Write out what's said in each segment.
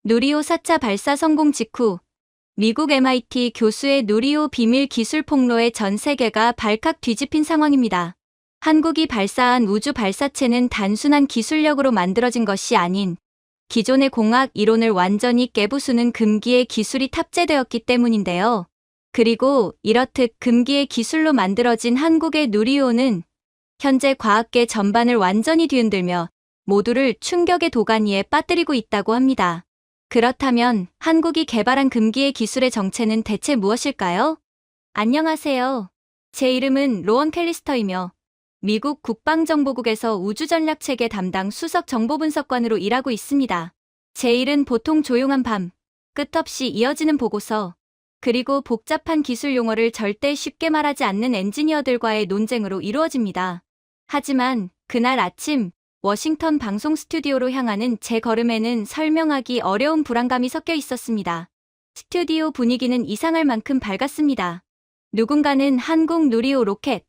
누리호 4차 발사 성공 직후 미국 MIT 교수의 누리호 비밀 기술 폭로에 전 세계가 발칵 뒤집힌 상황입니다. 한국이 발사한 우주 발사체는 단순한 기술력으로 만들어진 것이 아닌 기존의 공학 이론을 완전히 깨부수는 금기의 기술이 탑재되었기 때문인데요. 그리고 이렇듯 금기의 기술로 만들어진 한국의 누리호는 현재 과학계 전반을 완전히 뒤흔들며 모두를 충격의 도가니에 빠뜨리고 있다고 합니다. 그렇다면 한국이 개발한 금기의 기술의 정체는 대체 무엇일까요? 안녕하세요. 제 이름은 로원 캘리스터이며 미국 국방정보국에서 우주전략체계 담당 수석 정보분석관으로 일하고 있습니다. 제 일은 보통 조용한 밤, 끝없이 이어지는 보고서, 그리고 복잡한 기술 용어를 절대 쉽게 말하지 않는 엔지니어들과의 논쟁으로 이루어집니다. 하지만 그날 아침 워싱턴 방송 스튜디오로 향하는 제 걸음에는 설명하기 어려운 불안감이 섞여 있었습니다. 스튜디오 분위기는 이상할 만큼 밝았습니다. 누군가는 한국 누리호 로켓,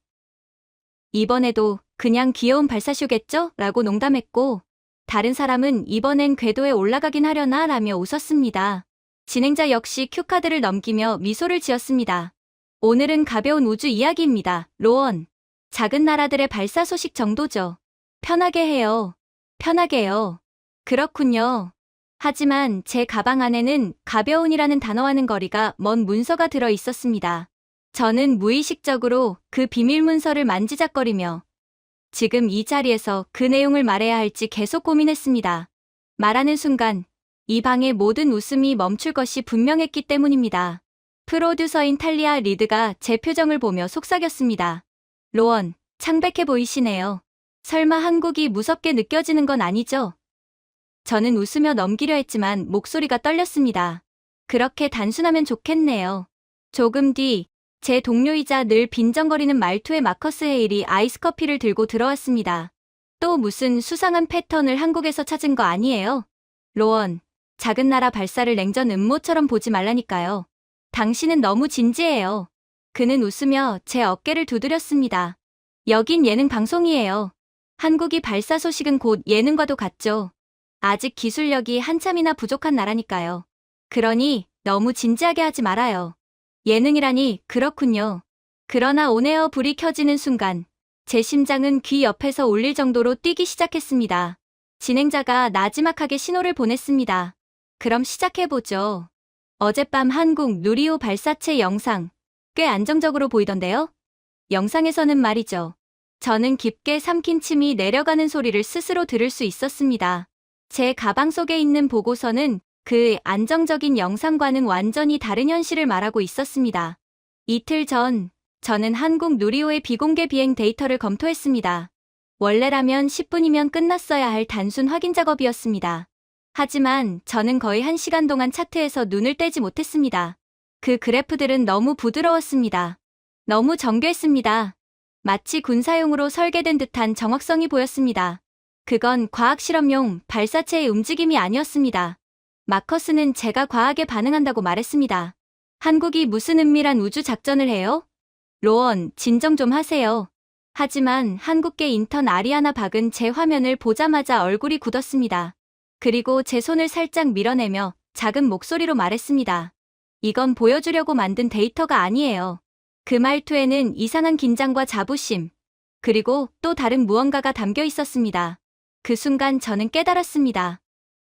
이번에도 그냥 귀여운 발사쇼겠죠? 라고 농담했고, 다른 사람은 이번엔 궤도에 올라가긴 하려나? 라며 웃었습니다. 진행자 역시 큐카드를 넘기며 미소를 지었습니다. 오늘은 가벼운 우주 이야기입니다. 로원. 작은 나라들의 발사 소식 정도죠. 편하게 해요. 편하게요. 그렇군요. 하지만 제 가방 안에는 가벼운이라는 단어와는 거리가 먼 문서가 들어 있었습니다. 저는 무의식적으로 그 비밀 문서를 만지작거리며 지금 이 자리에서 그 내용을 말해야 할지 계속 고민했습니다. 말하는 순간 이 방의 모든 웃음이 멈출 것이 분명했기 때문입니다. 프로듀서인 탈리아 리드가 제 표정을 보며 속삭였습니다. 로원, 창백해 보이시네요. 설마 한국이 무섭게 느껴지는 건 아니죠? 저는 웃으며 넘기려 했지만 목소리가 떨렸습니다. 그렇게 단순하면 좋겠네요. 조금 뒤 제 동료이자 늘 빈정거리는 말투의 마커스 헤일이 아이스커피를 들고 들어왔습니다. 또 무슨 수상한 패턴을 한국에서 찾은 거 아니에요? 로원, 작은 나라 발사를 냉전 음모처럼 보지 말라니까요. 당신은 너무 진지해요. 그는 웃으며 제 어깨를 두드렸습니다. 여긴 예능 방송이에요. 한국이 발사 소식은 곧 예능과도 같죠. 아직 기술력이 한참이나 부족한 나라니까요. 그러니 너무 진지하게 하지 말아요. 예능이라니 그렇군요. 그러나 온에어 불이 켜지는 순간 제 심장은 귀 옆에서 울릴 정도로 뛰기 시작했습니다. 진행자가 나지막하게 신호를 보냈습니다. 그럼 시작해보죠. 어젯밤 한국 누리호 발사체 영상 꽤 안정적으로 보이던데요? 영상에서는 말이죠. 저는 깊게 삼킨 침이 내려가는 소리를 스스로 들을 수 있었습니다. 제 가방 속에 있는 보고서는 그 안정적인 영상과는 완전히 다른 현실을 말하고 있었습니다. 이틀 전, 저는 한국 누리호의 비공개 비행 데이터를 검토했습니다. 원래라면 10분이면 끝났어야 할 단순 확인 작업이었습니다. 하지만 저는 거의 1시간 동안 차트에서 눈을 떼지 못했습니다. 그 그래프들은 너무 부드러웠습니다. 너무 정교했습니다. 마치 군사용으로 설계된 듯한 정확성이 보였습니다. 그건 과학실험용 발사체의 움직임이 아니었습니다. 마커스는 제가 과하게 반응한다고 말했습니다. 한국이 무슨 은밀한 우주 작전을 해요? 로원, 진정 좀 하세요. 하지만 한국계 인턴 아리아나 박은 제 화면을 보자마자 얼굴이 굳었습니다. 그리고 제 손을 살짝 밀어내며 작은 목소리로 말했습니다. 이건 보여주려고 만든 데이터가 아니에요. 그 말투에는 이상한 긴장과 자부심, 그리고 또 다른 무언가가 담겨 있었습니다. 그 순간 저는 깨달았습니다.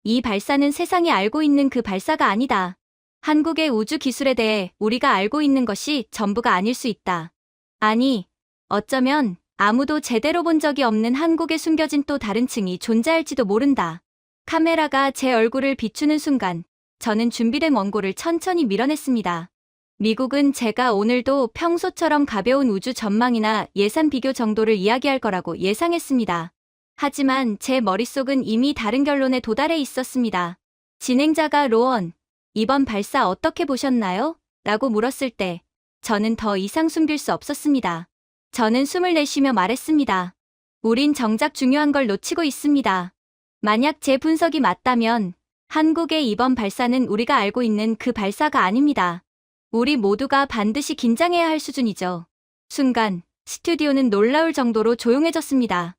이 발사는 세상이 알고 있는 그 발사가 아니다. 한국의 우주 기술에 대해 우리가 알고 있는 것이 전부가 아닐 수 있다. 아니, 어쩌면 아무도 제대로 본 적이 없는 한국에 숨겨진 또 다른 층이 존재할지도 모른다. 카메라가 제 얼굴을 비추는 순간 저는 준비된 원고를 천천히 밀어냈습니다. 미국은 제가 오늘도 평소처럼 가벼운 우주 전망이나 예산 비교 정도를 이야기할 거라고 예상했습니다. 하지만 제 머릿속은 이미 다른 결론에 도달해 있었습니다. 진행자가 로원, 이번 발사 어떻게 보셨나요? 라고 물었을 때 저는 더 이상 숨길 수 없었습니다. 저는 숨을 내쉬며 말했습니다. 우린 정작 중요한 걸 놓치고 있습니다. 만약 제 분석이 맞다면 한국의 이번 발사는 우리가 알고 있는 그 발사가 아닙니다. 우리 모두가 반드시 긴장해야 할 수준이죠. 순간 스튜디오는 놀라울 정도로 조용해졌습니다.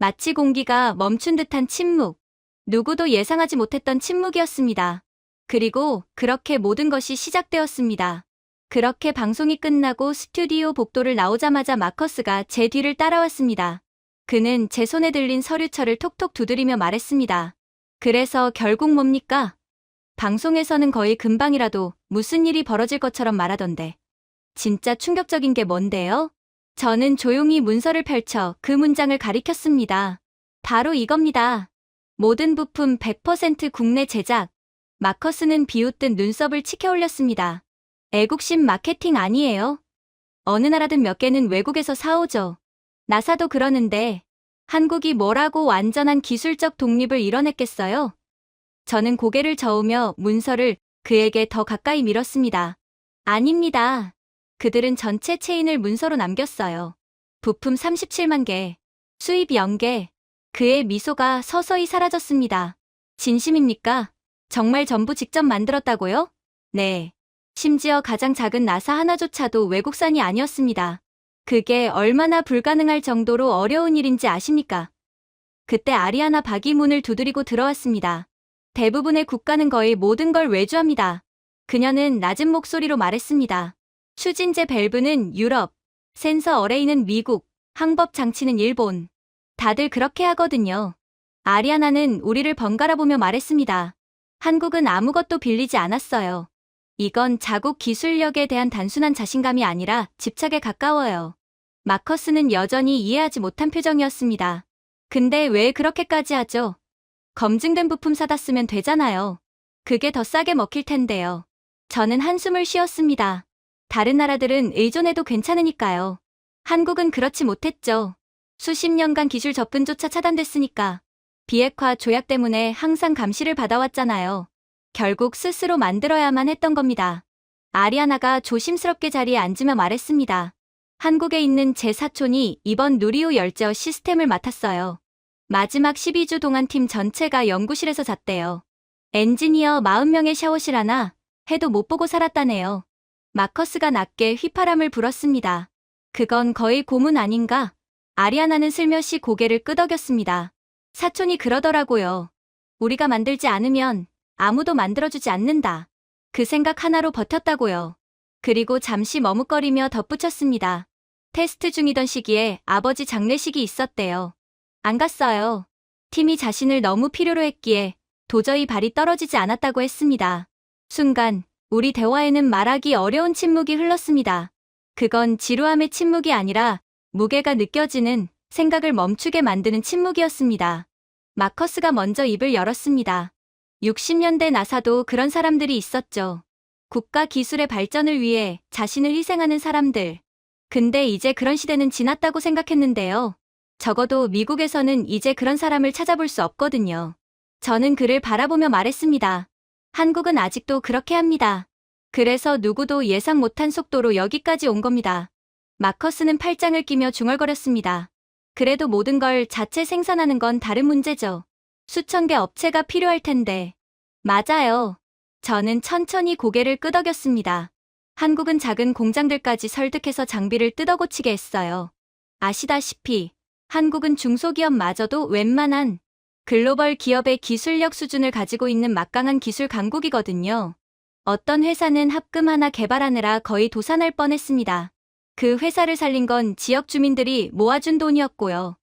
마치 공기가 멈춘 듯한 침묵. 누구도 예상하지 못했던 침묵이었습니다. 그리고 그렇게 모든 것이 시작되었습니다. 그렇게 방송이 끝나고 스튜디오 복도를 나오자마자 마커스가 제 뒤를 따라왔습니다. 그는 제 손에 들린 서류철을 톡톡 두드리며 말했습니다. 그래서 결국 뭡니까? 방송에서는 거의 금방이라도 무슨 일이 벌어질 것처럼 말하던데. 진짜 충격적인 게 뭔데요? 저는 조용히 문서를 펼쳐 그 문장을 가리켰습니다. 바로 이겁니다. 모든 부품 100% 국내 제작. 마커스는 비웃듯 눈썹을 치켜 올렸습니다. 애국심 마케팅 아니에요? 어느 나라든 몇 개는 외국에서 사오죠. 나사도 그러는데 한국이 뭐라고 완전한 기술적 독립을 이뤄냈겠어요? 저는 고개를 저으며 문서를 그에게 더 가까이 밀었습니다. 아닙니다. 그들은 전체 체인을 문서로 남겼어요. 부품 37만 개, 수입 0개. 그의 미소가 서서히 사라졌습니다. 진심입니까? 정말 전부 직접 만들었다고요? 네. 심지어 가장 작은 나사 하나조차도 외국산이 아니었습니다. 그게 얼마나 불가능할 정도로 어려운 일인지 아십니까? 그때 아리아나 박이 문을 두드리고 들어왔습니다. 대부분의 국가는 거의 모든 걸 외주합니다. 그녀는 낮은 목소리로 말했습니다. 추진제 밸브는 유럽, 센서 어레이는 미국, 항법 장치는 일본. 다들 그렇게 하거든요. 아리아나는 우리를 번갈아 보며 말했습니다. 한국은 아무것도 빌리지 않았어요. 이건 자국 기술력에 대한 단순한 자신감이 아니라 집착에 가까워요. 마커스는 여전히 이해하지 못한 표정이었습니다. 근데 왜 그렇게까지 하죠? 검증된 부품 사다 쓰면 되잖아요. 그게 더 싸게 먹힐 텐데요. 저는 한숨을 쉬었습니다. 다른 나라들은 의존해도 괜찮으니까요. 한국은 그렇지 못했죠. 수십 년간 기술 접근조차 차단됐으니까. 비핵화 조약 때문에 항상 감시를 받아왔잖아요. 결국 스스로 만들어야만 했던 겁니다. 아리아나가 조심스럽게 자리에 앉으며 말했습니다. 한국에 있는 제 사촌이 이번 누리호 열제어 시스템을 맡았어요. 마지막 12주 동안 팀 전체가 연구실에서 잤대요. 엔지니어 40명의 샤워실 하나 해도 못 보고 살았다네요. 마커스가 낮게 휘파람을 불었습니다. 그건 거의 고문 아닌가? 아리아나는 슬며시 고개를 끄덕였습니다. 사촌이 그러더라고요. 우리가 만들지 않으면 아무도 만들어주지 않는다. 그 생각 하나로 버텼다고요. 그리고 잠시 머뭇거리며 덧붙였습니다. 테스트 중이던 시기에 아버지 장례식이 있었대요. 안 갔어요. 팀이 자신을 너무 필요로 했기에 도저히 발이 떨어지지 않았다고 했습니다. 순간 우리 대화에는 말하기 어려운 침묵이 흘렀습니다. 그건 지루함의 침묵이 아니라 무게가 느껴지는 생각을 멈추게 만드는 침묵이었습니다. 마커스가 먼저 입을 열었습니다. 60년대 나사도 그런 사람들이 있었죠. 국가 기술의 발전을 위해 자신을 희생하는 사람들. 근데 이제 그런 시대는 지났다고 생각했는데요. 적어도 미국에서는 이제 그런 사람을 찾아볼 수 없거든요. 저는 그를 바라보며 말했습니다. 한국은 아직도 그렇게 합니다. 그래서 누구도 예상 못한 속도로 여기까지 온 겁니다. 마커스는 팔짱을 끼며 중얼거렸습니다. 그래도 모든 걸 자체 생산하는 건 다른 문제죠. 수천 개 업체가 필요할 텐데. 맞아요. 저는 천천히 고개를 끄덕였습니다. 한국은 작은 공장들까지 설득해서 장비를 뜯어고치게 했어요. 아시다시피 한국은 중소기업마저도 웬만한 글로벌 기업의 기술력 수준을 가지고 있는 막강한 기술 강국이거든요. 어떤 회사는 합금 하나 개발하느라 거의 도산할 뻔했습니다. 그 회사를 살린 건 지역 주민들이 모아준 돈이었고요.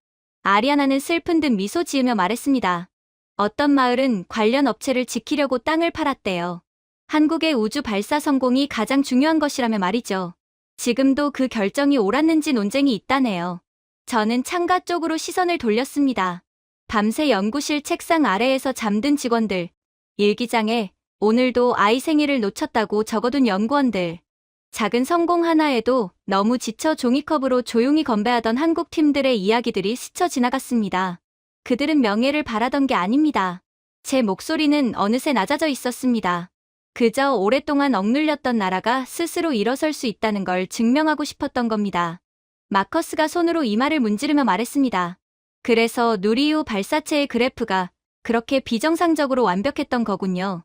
아리아나는 슬픈 듯 미소 지으며 말했습니다. 어떤 마을은 관련 업체를 지키려고 땅을 팔았대요. 한국의 우주 발사 성공이 가장 중요한 것이라며 말이죠. 지금도 그 결정이 옳았는지 논쟁이 있다네요. 저는 창가 쪽으로 시선을 돌렸습니다. 밤새 연구실 책상 아래에서 잠든 직원들, 일기장에 오늘도 아이 생일을 놓쳤다고 적어둔 연구원들, 작은 성공 하나에도 너무 지쳐 종이컵으로 조용히 건배하던 한국 팀들의 이야기들이 스쳐 지나갔습니다. 그들은 명예를 바라던 게 아닙니다. 제 목소리는 어느새 낮아져 있었습니다. 그저 오랫동안 억눌렸던 나라가 스스로 일어설 수 있다는 걸 증명하고 싶었던 겁니다. 마커스가 손으로 이마를 문지르며 말했습니다. 그래서 누리호 발사체의 그래프가 그렇게 비정상적으로 완벽했던 거군요.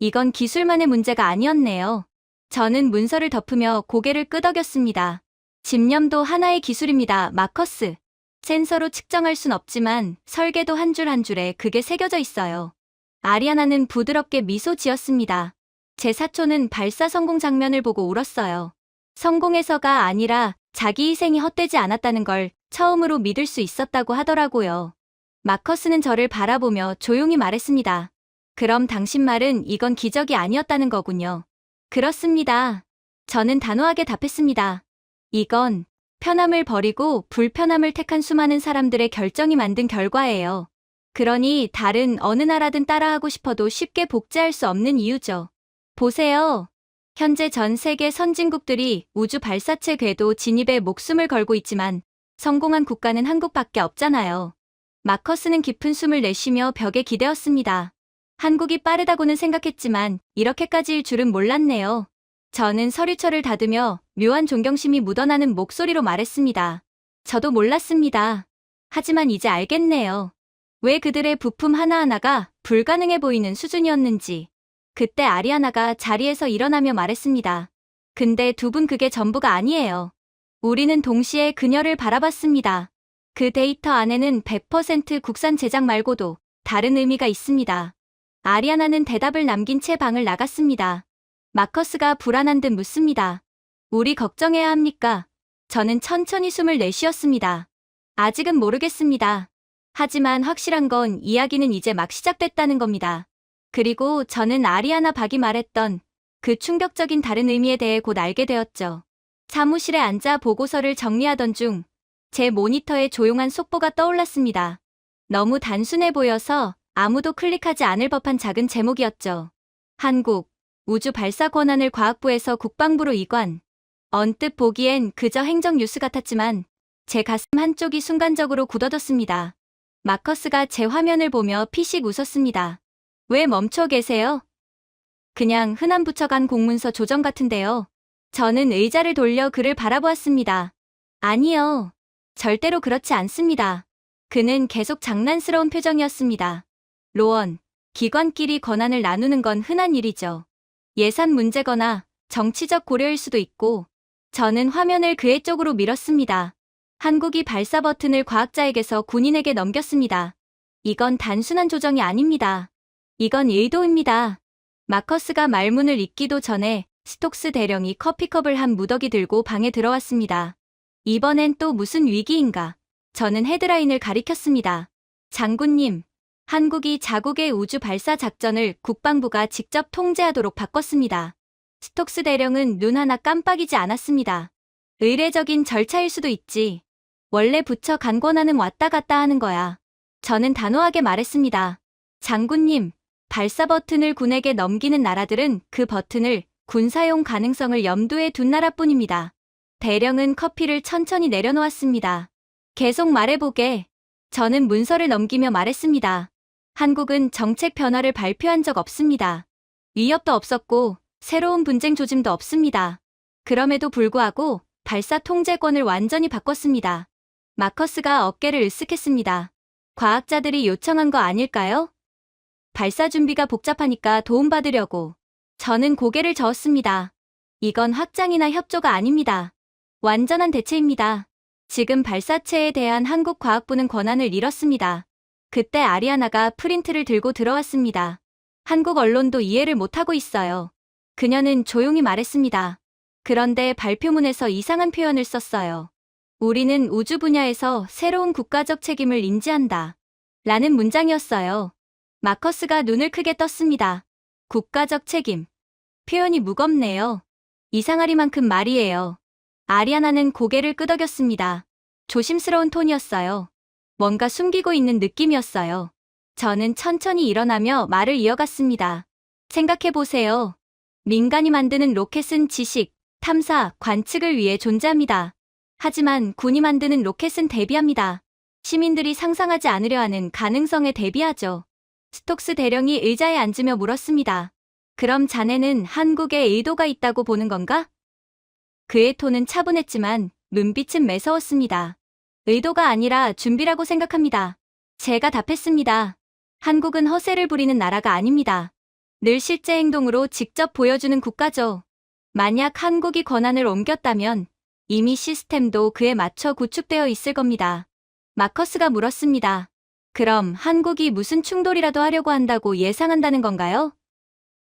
이건 기술만의 문제가 아니었네요. 저는 문서를 덮으며 고개를 끄덕였습니다. 집념도 하나의 기술입니다, 마커스. 센서로 측정할 순 없지만 설계도 한 줄 한 줄에 그게 새겨져 있어요. 아리아나는 부드럽게 미소 지었습니다. 제 사촌은 발사 성공 장면을 보고 울었어요. 성공해서가 아니라 자기 희생이 헛되지 않았다는 걸 처음으로 믿을 수 있었다고 하더라고요. 마커스는 저를 바라보며 조용히 말했습니다. 그럼 당신 말은 이건 기적이 아니었다는 거군요. 그렇습니다. 저는 단호하게 답했습니다. 이건 편함을 버리고 불편함을 택한 수많은 사람들의 결정이 만든 결과예요. 그러니 다른 어느 나라든 따라하고 싶어도 쉽게 복제할 수 없는 이유죠. 보세요. 현재 전 세계 선진국들이 우주 발사체 궤도 진입에 목숨을 걸고 있지만 성공한 국가는 한국밖에 없잖아요. 마커스는 깊은 숨을 내쉬며 벽에 기대었습니다. 한국이 빠르다고는 생각했지만 이렇게까지일 줄은 몰랐네요. 저는 서류철을 다듬며 묘한 존경심이 묻어나는 목소리로 말했습니다. 저도 몰랐습니다. 하지만 이제 알겠네요. 왜 그들의 부품 하나하나가 불가능해 보이는 수준이었는지. 그때 아리아나가 자리에서 일어나며 말했습니다. 근데 두 분 그게 전부가 아니에요. 우리는 동시에 그녀를 바라봤습니다. 그 데이터 안에는 100% 국산 제작 말고도 다른 의미가 있습니다. 아리아나는 대답을 남긴 채 방을 나갔습니다. 마커스가 불안한 듯 묻습니다. 우리 걱정해야 합니까? 저는 천천히 숨을 내쉬었습니다. 아직은 모르겠습니다. 하지만 확실한 건 이야기는 이제 막 시작됐다는 겁니다. 그리고 저는 아리아나 박이 말했던 그 충격적인 다른 의미에 대해 곧 알게 되었죠. 사무실에 앉아 보고서를 정리하던 중 제 모니터에 조용한 속보가 떠올랐습니다. 너무 단순해 보여서 아무도 클릭하지 않을 법한 작은 제목이었죠. 한국, 우주 발사 권한을 과학부에서 국방부로 이관. 언뜻 보기엔 그저 행정 뉴스 같았지만 제 가슴 한쪽이 순간적으로 굳어졌습니다. 마커스가 제 화면을 보며 피식 웃었습니다. 왜 멈춰 계세요? 그냥 흔한 부처간 공문서 조정 같은데요. 저는 의자를 돌려 그를 바라보았습니다. 아니요. 절대로 그렇지 않습니다. 그는 계속 장난스러운 표정이었습니다. 로원, 기관끼리 권한을 나누는 건 흔한 일이죠. 예산 문제거나 정치적 고려일 수도 있고. 저는 화면을 그의 쪽으로 밀었습니다. 한국이 발사 버튼을 과학자에게서 군인에게 넘겼습니다. 이건 단순한 조정이 아닙니다. 이건 의도입니다. 마커스가 말문을 잇기도 전에 스톡스 대령이 커피컵을 한 무더기 들고 방에 들어왔습니다. 이번엔 또 무슨 위기인가? 저는 헤드라인을 가리켰습니다. 장군님, 한국이 자국의 우주 발사 작전을 국방부가 직접 통제하도록 바꿨습니다. 스톡스 대령은 눈 하나 깜빡이지 않았습니다. 의례적인 절차일 수도 있지. 원래 부처 간 권한은 왔다 갔다 하는 거야. 저는 단호하게 말했습니다. 장군님, 발사 버튼을 군에게 넘기는 나라들은 그 버튼을 군사용 가능성을 염두에 둔 나라뿐입니다. 대령은 커피를 천천히 내려놓았습니다. 계속 말해보게. 저는 문서를 넘기며 말했습니다. 한국은 정책 변화를 발표한 적 없습니다. 위협도 없었고 새로운 분쟁 조짐도 없습니다. 그럼에도 불구하고 발사 통제권을 완전히 바꿨습니다. 마커스가 어깨를 으쓱했습니다. 과학자들이 요청한 거 아닐까요? 발사 준비가 복잡하니까 도움받으려고. 저는 고개를 저었습니다. 이건 확장이나 협조가 아닙니다. 완전한 대체입니다. 지금 발사체에 대한 한국 과학부는 권한을 잃었습니다. 그때 아리아나가 프린트를 들고 들어왔습니다. 한국 언론도 이해를 못하고 있어요. 그녀는 조용히 말했습니다. 그런데 발표문에서 이상한 표현을 썼어요. 우리는 우주 분야에서 새로운 국가적 책임을 인지한다. 라는 문장이었어요. 마커스가 눈을 크게 떴습니다. 국가적 책임. 표현이 무겁네요. 이상하리만큼 말이에요. 아리아나는 고개를 끄덕였습니다. 조심스러운 톤이었어요. 뭔가 숨기고 있는 느낌이었어요. 저는 천천히 일어나며 말을 이어갔습니다. 생각해보세요. 민간이 만드는 로켓은 지식, 탐사, 관측을 위해 존재합니다. 하지만 군이 만드는 로켓은 대비합니다. 시민들이 상상하지 않으려 하는 가능성에 대비하죠. 스톡스 대령이 의자에 앉으며 물었습니다. 그럼 자네는 한국에 의도가 있다고 보는 건가? 그의 톤은 차분했지만 눈빛은 매서웠습니다. 의도가 아니라 준비라고 생각합니다. 제가 답했습니다. 한국은 허세를 부리는 나라가 아닙니다. 늘 실제 행동으로 직접 보여주는 국가죠. 만약 한국이 권한을 옮겼다면 이미 시스템도 그에 맞춰 구축되어 있을 겁니다. 마커스가 물었습니다. 그럼 한국이 무슨 충돌이라도 하려고 한다고 예상한다는 건가요?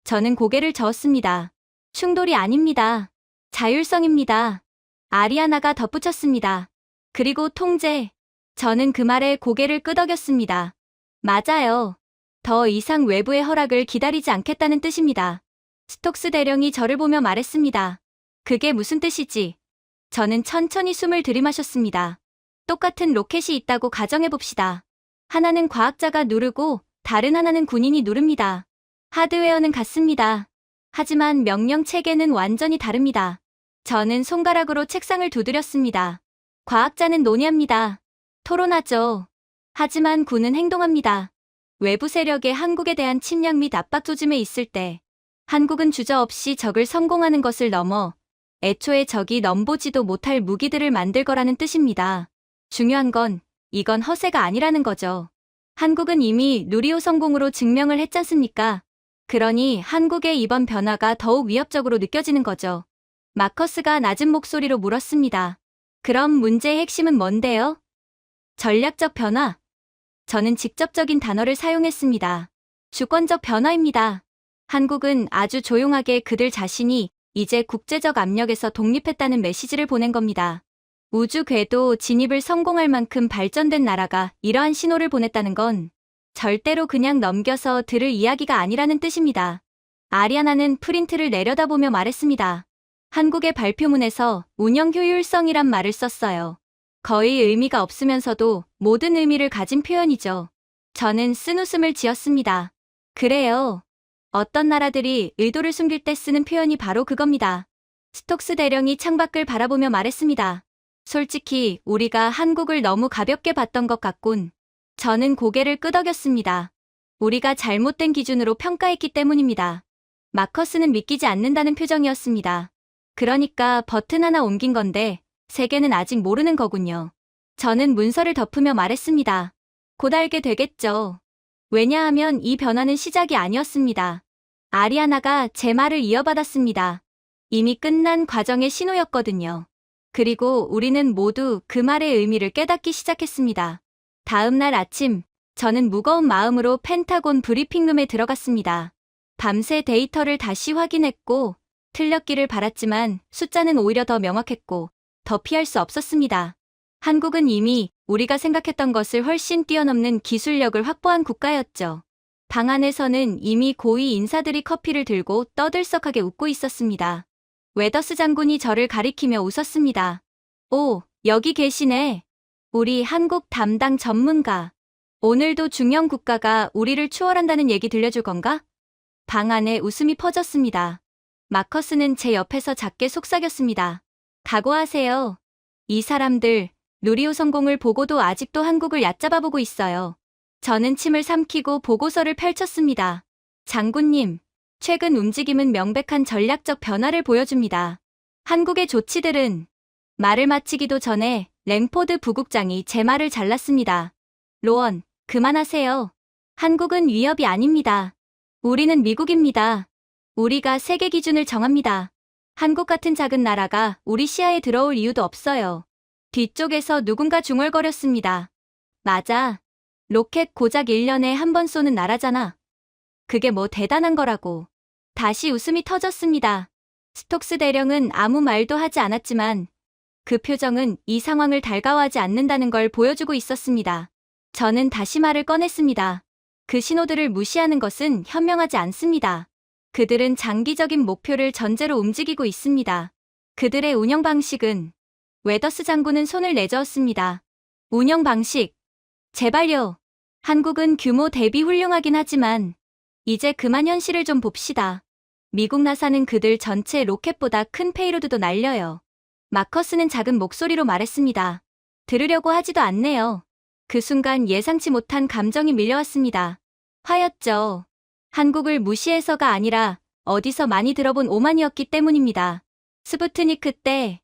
저는 고개를 저었습니다. 충돌이 아닙니다. 자율성입니다. 아리아나가 덧붙였습니다. 그리고 통제. 저는 그 말에 고개를 끄덕였습니다. 맞아요. 더 이상 외부의 허락을 기다리지 않겠다는 뜻입니다. 스톡스 대령이 저를 보며 말했습니다. 그게 무슨 뜻이지? 저는 천천히 숨을 들이마셨습니다. 똑같은 로켓이 있다고 가정해봅시다. 하나는 과학자가 누르고 다른 하나는 군인이 누릅니다. 하드웨어는 같습니다. 하지만 명령 체계는 완전히 다릅니다. 저는 손가락으로 책상을 두드렸습니다. 과학자는 논의합니다. 토론하죠. 하지만 군은 행동합니다. 외부 세력의 한국에 대한 침략 및 압박 조짐에 있을 때 한국은 주저없이 적을 성공하는 것을 넘어 애초에 적이 넘보지도 못할 무기들을 만들 거라는 뜻입니다. 중요한 건 이건 허세가 아니라는 거죠. 한국은 이미 누리호 성공으로 증명을 했잖습니까? 그러니 한국의 이번 변화가 더욱 위협적으로 느껴지는 거죠. 마커스가 낮은 목소리로 물었습니다. 그럼 문제의 핵심은 뭔데요? 전략적 변화. 저는 직접적인 단어를 사용했습니다. 주권적 변화입니다. 한국은 아주 조용하게 그들 자신이 이제 국제적 압력에서 독립했다는 메시지를 보낸 겁니다. 우주 궤도 진입을 성공할 만큼 발전된 나라가 이러한 신호를 보냈다는 건 절대로 그냥 넘겨서 들을 이야기가 아니라는 뜻입니다. 아리아나는 프린트를 내려다보며 말했습니다. 한국의 발표문에서 운영 효율성이란 말을 썼어요. 거의 의미가 없으면서도 모든 의미를 가진 표현이죠. 저는 쓴웃음을 지었습니다. 그래요. 어떤 나라들이 의도를 숨길 때 쓰는 표현이 바로 그겁니다. 스톡스 대령이 창밖을 바라보며 말했습니다. 솔직히 우리가 한국을 너무 가볍게 봤던 것 같군. 저는 고개를 끄덕였습니다. 우리가 잘못된 기준으로 평가했기 때문입니다. 마커스는 믿기지 않는다는 표정이었습니다. 그러니까 버튼 하나 옮긴 건데 세계는 아직 모르는 거군요. 저는 문서를 덮으며 말했습니다. 곧 알게 되겠죠. 왜냐하면 이 변화는 시작이 아니었습니다. 아리아나가 제 말을 이어받았습니다. 이미 끝난 과정의 신호였거든요. 그리고 우리는 모두 그 말의 의미를 깨닫기 시작했습니다. 다음 날 아침, 저는 무거운 마음으로 펜타곤 브리핑룸에 들어갔습니다. 밤새 데이터를 다시 확인했고, 틀렸기를 바랐지만 숫자는 오히려 더 명확했고, 더 피할 수 없었습니다. 한국은 이미 우리가 생각했던 것을 훨씬 뛰어넘는 기술력을 확보한 국가였죠. 방 안에서는 이미 고위 인사들이 커피를 들고 떠들썩하게 웃고 있었습니다. 웨더스 장군이 저를 가리키며 웃었습니다. 오, 여기 계시네. 우리 한국 담당 전문가. 오늘도 중형 국가가 우리를 추월한다는 얘기 들려줄 건가? 방 안에 웃음이 퍼졌습니다. 마커스는 제 옆에서 작게 속삭였습니다. 각오하세요. 이 사람들, 누리호 성공을 보고도 아직도 한국을 얕잡아보고 있어요. 저는 침을 삼키고 보고서를 펼쳤습니다. 장군님, 최근 움직임은 명백한 전략적 변화를 보여줍니다. 한국의 조치들은 말을 마치기도 전에 랭포드 부국장이 제 말을 잘랐습니다. 로원, 그만하세요. 한국은 위협이 아닙니다. 우리는 미국입니다. 우리가 세계 기준을 정합니다. 한국 같은 작은 나라가 우리 시야에 들어올 이유도 없어요. 뒤쪽에서 누군가 중얼거렸습니다. 맞아. 로켓 고작 1년에 한 번 쏘는 나라잖아. 그게 뭐 대단한 거라고. 다시 웃음이 터졌습니다. 스톡스 대령은 아무 말도 하지 않았지만 그 표정은 이 상황을 달가워하지 않는다는 걸 보여주고 있었습니다. 저는 다시 말을 꺼냈습니다. 그 신호들을 무시하는 것은 현명하지 않습니다. 그들은 장기적인 목표를 전제로 움직이고 있습니다. 그들의 운영 방식은 웨더스 장군은 손을 내저었습니다. 운영 방식. 제발요. 한국은 규모 대비 훌륭하긴 하지만 이제 그만 현실을 좀 봅시다. 미국 나사는 그들 전체 로켓보다 큰 페이로드도 날려요. 마커스는 작은 목소리로 말했습니다. 들으려고 하지도 않네요. 그 순간 예상치 못한 감정이 밀려왔습니다. 화였죠. 한국을 무시해서가 아니라 어디서 많이 들어본 오만이었기 때문입니다. 스푸트니크 때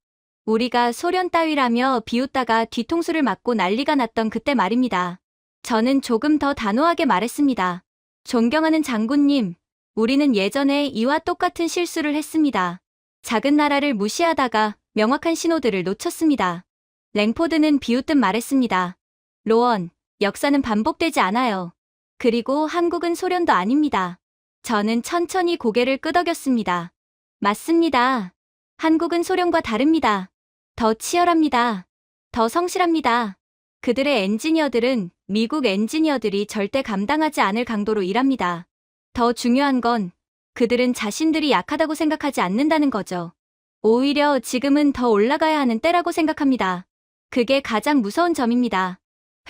우리가 소련 따위라며 비웃다가 뒤통수를 맞고 난리가 났던 그때 말입니다. 저는 조금 더 단호하게 말했습니다. 존경하는 장군님, 우리는 예전에 이와 똑같은 실수를 했습니다. 작은 나라를 무시하다가 명확한 신호들을 놓쳤습니다. 랭포드는 비웃듯 말했습니다. 로원, 역사는 반복되지 않아요. 그리고 한국은 소련도 아닙니다. 저는 천천히 고개를 끄덕였습니다. 맞습니다. 한국은 소련과 다릅니다. 더 치열합니다. 더 성실합니다. 그들의 엔지니어들은 미국 엔지니어들이 절대 감당하지 않을 강도로 일합니다. 더 중요한 건 그들은 자신들이 약하다고 생각하지 않는다는 거죠. 오히려 지금은 더 올라가야 하는 때라고 생각합니다. 그게 가장 무서운 점입니다.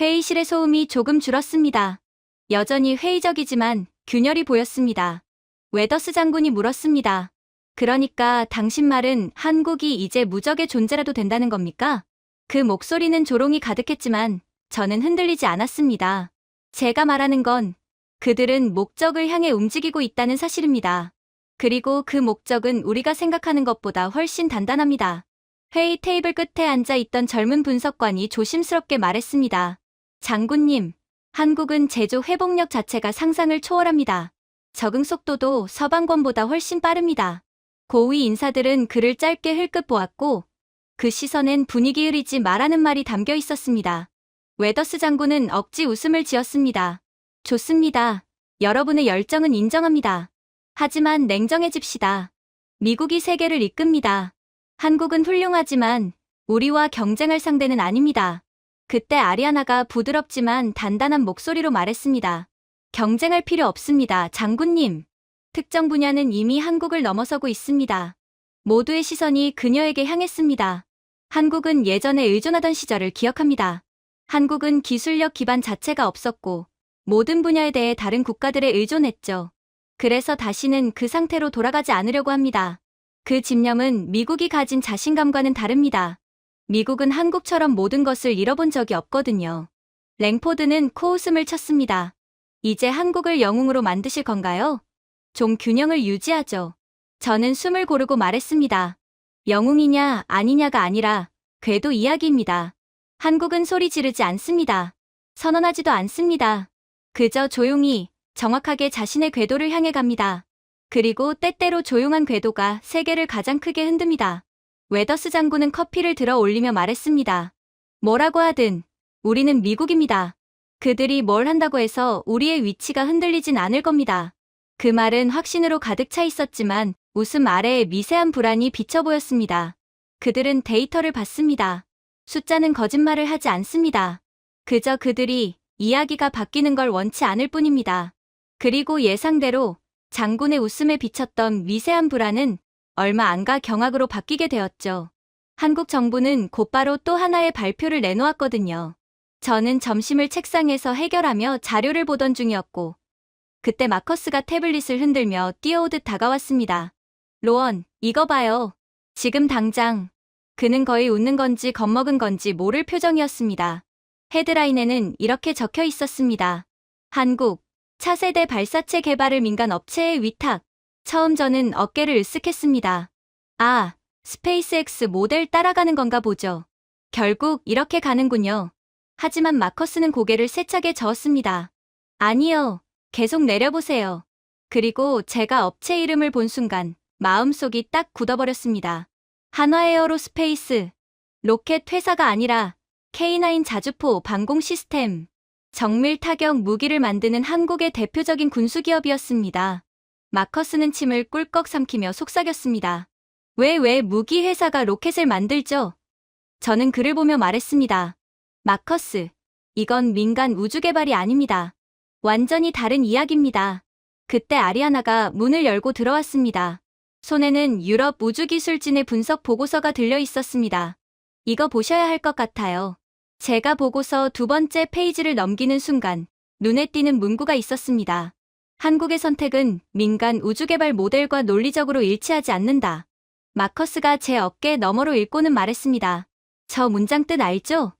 회의실의 소음이 조금 줄었습니다. 여전히 회의적이지만 균열이 보였습니다. 웨더스 장군이 물었습니다. 그러니까 당신 말은 한국이 이제 무적의 존재라도 된다는 겁니까? 그 목소리는 조롱이 가득했지만 저는 흔들리지 않았습니다. 제가 말하는 건 그들은 목적을 향해 움직이고 있다는 사실입니다. 그리고 그 목적은 우리가 생각하는 것보다 훨씬 단단합니다. 회의 테이블 끝에 앉아 있던 젊은 분석관이 조심스럽게 말했습니다. 장군님, 한국은 제조 회복력 자체가 상상을 초월합니다. 적응 속도도 서방권보다 훨씬 빠릅니다. 고위 인사들은 그를 짧게 흘끗 보았고 그 시선엔 분위기 흐리지 말라는 말이 담겨 있었습니다. 웨더스 장군은 억지 웃음을 지었습니다. 좋습니다. 여러분의 열정은 인정합니다. 하지만 냉정해집시다. 미국이 세계를 이끕니다. 한국은 훌륭하지만 우리와 경쟁할 상대는 아닙니다. 그때 아리아나가 부드럽지만 단단한 목소리로 말했습니다. 경쟁할 필요 없습니다, 장군님. 특정 분야는 이미 한국을 넘어서고 있습니다. 모두의 시선이 그녀에게 향했습니다. 한국은 예전에 의존하던 시절을 기억합니다. 한국은 기술력 기반 자체가 없었고 모든 분야에 대해 다른 국가들에 의존했죠. 그래서 다시는 그 상태로 돌아가지 않으려고 합니다. 그 집념은 미국이 가진 자신감과는 다릅니다. 미국은 한국처럼 모든 것을 잃어본 적이 없거든요. 랭포드는 코웃음을 쳤습니다. 이제 한국을 영웅으로 만드실 건가요? 좀 균형을 유지하죠. 저는 숨을 고르고 말했습니다. 영웅이냐 아니냐가 아니라 궤도 이야기입니다. 한국은 소리 지르지 않습니다. 선언하지도 않습니다. 그저 조용히 정확하게 자신의 궤도를 향해 갑니다. 그리고 때때로 조용한 궤도가 세계를 가장 크게 흔듭니다. 웨더스 장군은 커피를 들어 올리며 말했습니다. 뭐라고 하든 우리는 미국입니다. 그들이 뭘 한다고 해서 우리의 위치가 흔들리진 않을 겁니다. 그 말은 확신으로 가득 차 있었지만 웃음 아래에 미세한 불안이 비쳐 보였습니다. 그들은 데이터를 받습니다. 숫자는 거짓말을 하지 않습니다. 그저 그들이 이야기가 바뀌는 걸 원치 않을 뿐입니다. 그리고 예상대로 장군의 웃음에 비쳤던 미세한 불안은 얼마 안 가 경악으로 바뀌게 되었죠. 한국 정부는 곧바로 또 하나의 발표를 내놓았거든요. 저는 점심을 책상에서 해결하며 자료를 보던 중이었고 그때 마커스가 태블릿을 흔들며 뛰어오듯 다가왔습니다. 로원, 이거 봐요. 지금 당장. 그는 거의 웃는 건지 겁먹은 건지 모를 표정이었습니다. 헤드라인에는 이렇게 적혀 있었습니다. 한국, 차세대 발사체 개발을 민간 업체에 위탁. 처음 저는 어깨를 으쓱했습니다. 아, 스페이스X 모델 따라가는 건가 보죠. 결국 이렇게 가는군요. 하지만 마커스는 고개를 세차게 저었습니다. 아니요. 계속 내려보세요. 그리고 제가 업체 이름을 본 순간 마음속이 딱 굳어버렸습니다. 한화에어로스페이스. 로켓 회사가 아니라 K9 자주포 방공 시스템. 정밀 타격 무기를 만드는 한국의 대표적인 군수기업이었습니다. 마커스는 침을 꿀꺽 삼키며 속삭였습니다. 왜 무기 회사가 로켓을 만들죠? 저는 그를 보며 말했습니다. 마커스, 이건 민간 우주 개발이 아닙니다. 완전히 다른 이야기입니다. 그때 아리아나가 문을 열고 들어왔습니다. 손에는 유럽 우주기술진의 분석 보고서가 들려 있었습니다. 이거 보셔야 할 것 같아요. 제가 보고서 두 번째 페이지를 넘기는 순간 눈에 띄는 문구가 있었습니다. 한국의 선택은 민간 우주개발 모델과 논리적으로 일치하지 않는다. 마커스가 제 어깨 너머로 읽고는 말했습니다. 저 문장 뜻 알죠?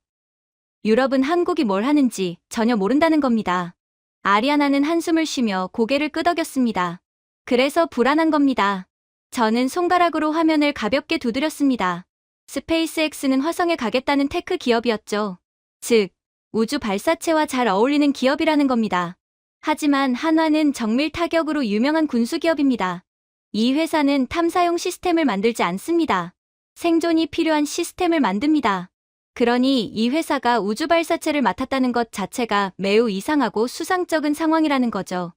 유럽은 한국이 뭘 하는지 전혀 모른다는 겁니다. 아리아나는 한숨을 쉬며 고개를 끄덕였습니다. 그래서 불안한 겁니다. 저는 손가락으로 화면을 가볍게 두드렸습니다. 스페이스X는 화성에 가겠다는 테크 기업이었죠. 즉, 우주 발사체와 잘 어울리는 기업이라는 겁니다. 하지만 한화는 정밀 타격으로 유명한 군수기업입니다. 이 회사는 탐사용 시스템을 만들지 않습니다. 생존이 필요한 시스템을 만듭니다. 그러니 이 회사가 우주 발사체를 맡았다는 것 자체가 매우 이상하고 수상쩍은 상황이라는 거죠.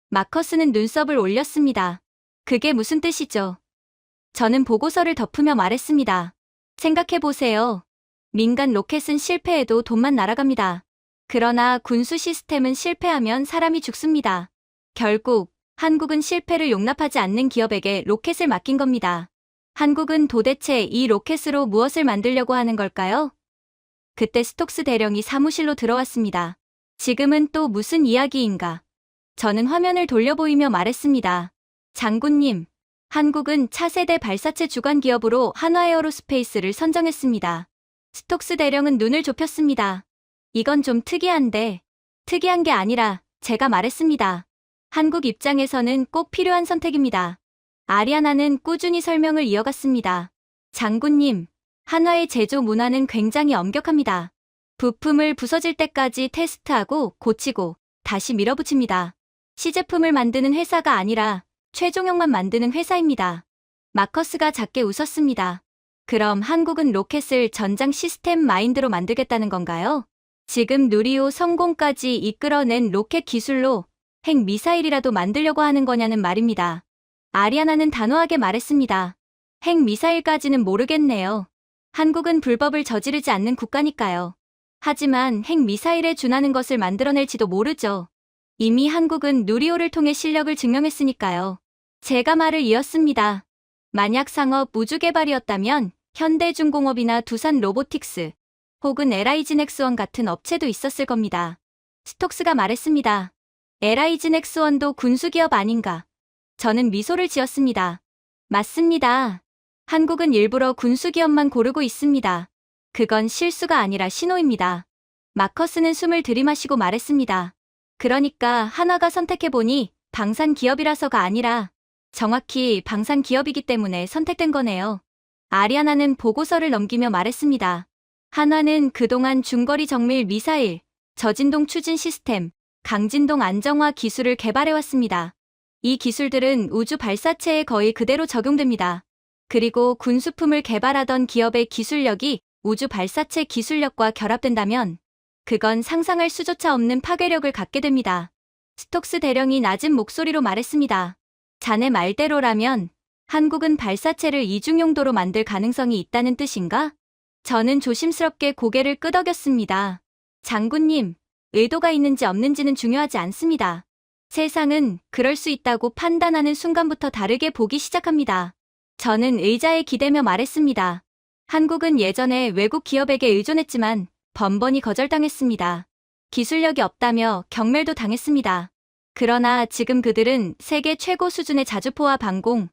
마커스는 눈썹을 올렸습니다. 그게 무슨 뜻이죠? 저는 보고서를 덮으며 말했습니다. 생각해보세요. 민간 로켓은 실패해도 돈만 날아갑니다. 그러나 군수 시스템은 실패하면 사람이 죽습니다. 결국 한국은 실패를 용납하지 않는 기업에게 로켓을 맡긴 겁니다. 한국은 도대체 이 로켓으로 무엇을 만들려고 하는 걸까요? 그때 스톡스 대령이 사무실로 들어왔습니다. 지금은 또 무슨 이야기인가? 저는 화면을 돌려보이며 말했습니다. 장군님, 한국은 차세대 발사체 주관 기업으로 한화에어로스페이스를 선정했습니다. 스톡스 대령은 눈을 좁혔습니다. 이건 좀 특이한데, 특이한 게 아니라 제가 말했습니다. 한국 입장에서는 꼭 필요한 선택입니다. 아리아나는 꾸준히 설명을 이어갔습니다. 장군님, 한화의 제조 문화는 굉장히 엄격합니다. 부품을 부서질 때까지 테스트하고 고치고 다시 밀어붙입니다. 시제품을 만드는 회사가 아니라 최종형만 만드는 회사입니다. 마커스가 작게 웃었습니다. 그럼 한국은 로켓을 전장 시스템 마인드로 만들겠다는 건가요? 지금 누리호 성공까지 이끌어낸 로켓 기술로 핵 미사일이라도 만들려고 하는 거냐는 말입니다. 아리아나는 단호하게 말했습니다. 핵 미사일까지는 모르겠네요. 한국은 불법을 저지르지 않는 국가니까요. 하지만 핵 미사일에 준하는 것을 만들어낼지도 모르죠. 이미 한국은 누리호를 통해 실력을 증명했으니까요. 제가 말을 이었습니다. 만약 상업 우주개발이었다면 현대중공업이나 두산 로보틱스 혹은 LIG넥스원 같은 업체도 있었을 겁니다. 스톡스가 말했습니다. LIG넥스원도 군수기업 아닌가? 저는 미소를 지었습니다. 맞습니다. 한국은 일부러 군수기업만 고르고 있습니다. 그건 실수가 아니라 신호입니다. 마커스는 숨을 들이마시고 말했습니다. 그러니까 한화가 선택해보니 방산기업이라서가 아니라 정확히 방산기업이기 때문에 선택된 거네요. 아리아나는 보고서를 넘기며 말했습니다. 한화는 그동안 중거리 정밀 미사일, 저진동 추진 시스템, 강진동 안정화 기술을 개발해왔습니다. 이 기술들은 우주 발사체에 거의 그대로 적용됩니다. 그리고 군수품을 개발하던 기업의 기술력이 우주 발사체 기술력과 결합된다면 그건 상상할 수조차 없는 파괴력을 갖게 됩니다. 스톡스 대령이 낮은 목소리로 말했습니다. 자네 말대로라면 한국은 발사체를 이중용도로 만들 가능성이 있다는 뜻인가? 저는 조심스럽게 고개를 끄덕였습니다. 장군님, 의도가 있는지 없는지는 중요하지 않습니다. 세상은 그럴 수 있다고 판단하는 순간부터 다르게 보기 시작합니다. 저는 의자에 기대며 말했습니다. 한국은 예전에 외국 기업에게 의존했지만 번번이 거절당했습니다. 기술력이 없다며 경멸도 당했습니다. 그러나 지금 그들은 세계 최고 수준의 자주포와 방공,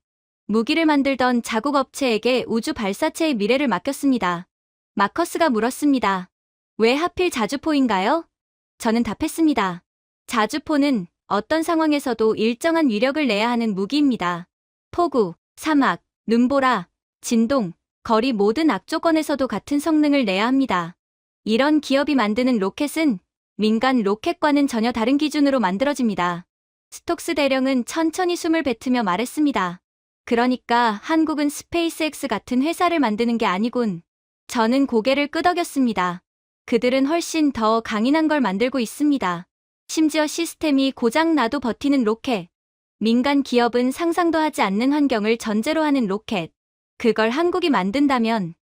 무기를 만들던 자국 업체에게 우주 발사체의 미래를 맡겼습니다. 마커스가 물었습니다. 왜 하필 자주포인가요? 저는 답했습니다. 자주포는 어떤 상황에서도 일정한 위력을 내야 하는 무기입니다. 폭우, 사막, 눈보라, 진동, 거리 모든 악조건에서도 같은 성능을 내야 합니다. 이런 기업이 만드는 로켓은 민간 로켓과는 전혀 다른 기준으로 만들어집니다. 스톡스 대령은 천천히 숨을 뱉으며 말했습니다. 그러니까 한국은 스페이스X 같은 회사를 만드는 게 아니군. 저는 고개를 끄덕였습니다. 그들은 훨씬 더 강인한 걸 만들고 있습니다. 심지어 시스템이 고장나도 버티는 로켓. 민간 기업은 상상도 하지 않는 환경을 전제로 하는 로켓. 그걸 한국이 만든다면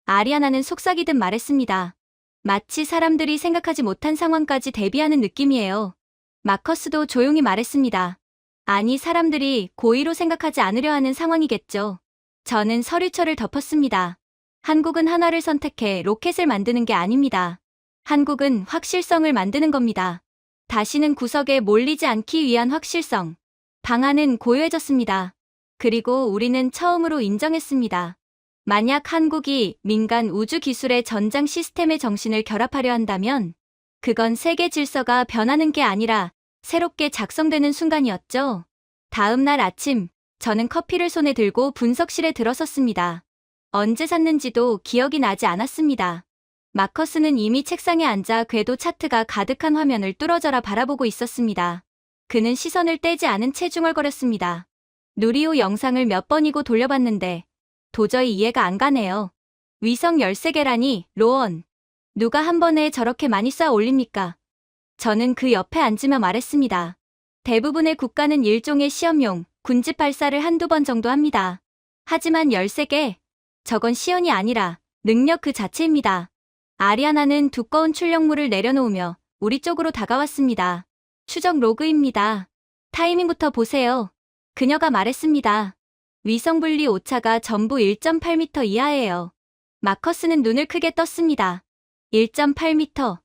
아리아나는 속삭이듯 말했습니다. 마치 사람들이 생각하지 못한 상황까지 대비하는 느낌이에요. 마커스도 조용히 말했습니다. 아니, 사람들이 고의로 생각하지 않으려 하는 상황이겠죠. 저는 서류철을 덮었습니다. 한국은 하나를 선택해 로켓을 만드는 게 아닙니다. 한국은 확실성을 만드는 겁니다. 다시는 구석에 몰리지 않기 위한 확실성. 방안은 고요해졌습니다. 그리고 우리는 처음으로 인정했습니다. 만약 한국이 민간 우주 기술의 전장 시스템의 정신을 결합하려 한다면 그건 세계 질서가 변하는 게 아니라 새롭게 작성되는 순간이었죠. 다음 날 아침, 저는 커피를 손에 들고 분석실에 들어섰습니다. 언제 샀는지도 기억이 나지 않았습니다. 마커스는 이미 책상에 앉아 궤도 차트가 가득한 화면을 뚫어져라 바라보고 있었습니다. 그는 시선을 떼지 않은 채 중얼거렸습니다. 누리호 영상을 몇 번이고 돌려봤는데 도저히 이해가 안 가네요. 위성 13개라니, 로원. 누가 한 번에 저렇게 많이 쌓아 올립니까? 저는 그 옆에 앉으며 말했습니다. 대부분의 국가는 일종의 시험용 군집 발사를 한두 번 정도 합니다. 하지만 13개, 저건 시연이 아니라 능력 그 자체입니다. 아리아나는 두꺼운 출력물을 내려놓으며 우리 쪽으로 다가왔습니다. 추적 로그입니다. 타이밍부터 보세요. 그녀가 말했습니다. 위성 분리 오차가 전부 1.8m 이하예요. 마커스는 눈을 크게 떴습니다. 1.8m.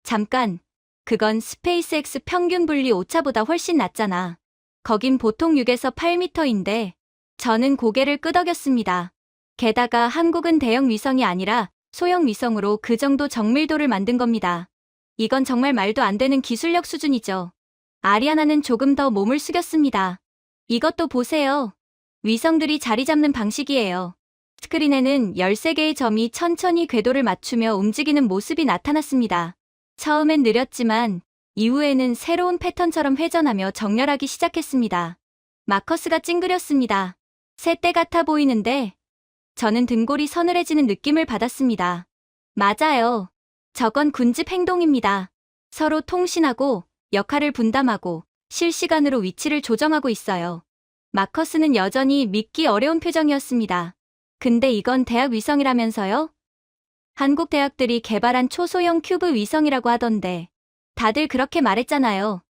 잠깐. 그건 스페이스X 평균 분리 오차보다 훨씬 낮잖아. 거긴 보통 6에서 8m인데. 저는 고개를 끄덕였습니다. 게다가 한국은 대형 위성이 아니라 소형 위성으로 그 정도 정밀도를 만든 겁니다. 이건 정말 말도 안 되는 기술력 수준이죠. 아리아나는 조금 더 몸을 숙였습니다. 이것도 보세요. 위성들이 자리 잡는 방식이에요. 스크린에는 13개의 점이 천천히 궤도를 맞추며 움직이는 모습이 나타났습니다. 처음엔 느렸지만 이후에는 새로운 패턴처럼 회전하며 정렬하기 시작했습니다. 마커스가 찡그렸습니다. 새떼 같아 보이는데 저는 등골이 서늘해지는 느낌을 받았습니다. 맞아요. 저건 군집 행동입니다. 서로 통신하고 역할을 분담하고 실시간으로 위치를 조정하고 있어요. 마커스는 여전히 믿기 어려운 표정이었습니다. 근데 이건 대학 위성이라면서요? 한국 대학들이 개발한 초소형 큐브 위성이라고 하던데. 다들 그렇게 말했잖아요.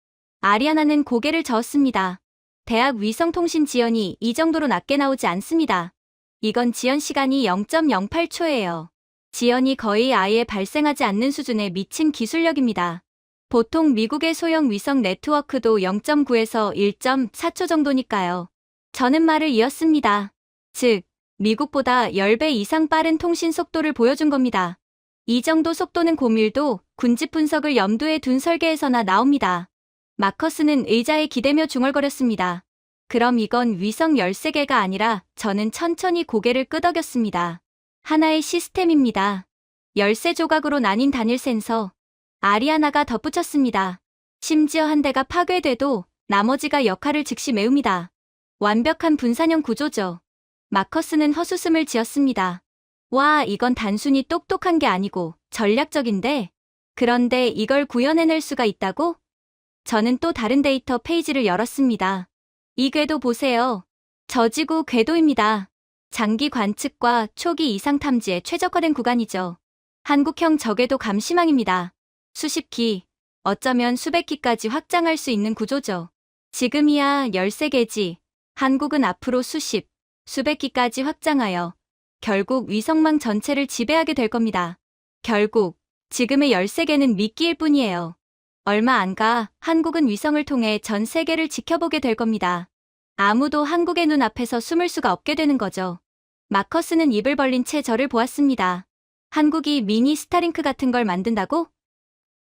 아리아나는 고개를 저었습니다. 대학 위성 통신 지연이 이 정도로 낮게 나오지 않습니다. 이건 지연 시간이 0.08초예요. 지연이 거의 아예 발생하지 않는 수준에 미친 기술력입니다. 보통 미국의 소형 위성 네트워크도 0.9에서 1.4초 정도니까요. 저는 말을 이었습니다. 즉, 미국보다 10배 이상 빠른 통신 속도를 보여준 겁니다. 이 정도 속도는 고밀도 군집 분석을 염두에 둔 설계에서나 나옵니다. 마커스는 의자에 기대며 중얼거렸습니다. 그럼 이건 위성 13개가 아니라 저는 천천히 고개를 끄덕였습니다. 하나의 시스템입니다. 13조각으로 나뉜 단일 센서. 아리아나가 덧붙였습니다. 심지어 한 대가 파괴돼도 나머지가 역할을 즉시 메웁니다. 완벽한 분산형 구조죠. 마커스는 헛웃음을 지었습니다. 와, 이건 단순히 똑똑한 게 아니고 전략적인데? 그런데 이걸 구현해낼 수가 있다고? 저는 또 다른 데이터 페이지를 열었습니다. 이 궤도 보세요. 저지구 궤도입니다. 장기 관측과 초기 이상 탐지에 최적화된 구간이죠. 한국형 저궤도 감시망입니다. 수십 기, 어쩌면 수백 기까지 확장할 수 있는 구조죠. 지금이야 13개지. 한국은 앞으로 수십, 수백 기까지 확장하여 결국 위성망 전체를 지배하게 될 겁니다. 결국 지금의 13개는 미끼일 뿐이에요. 얼마 안 가 한국은 위성을 통해 전 세계를 지켜보게 될 겁니다. 아무도 한국의 눈 앞에서 숨을 수가 없게 되는 거죠. 마커스는 입을 벌린 채 저를 보았습니다. 한국이 미니 스타링크 같은 걸 만든다고?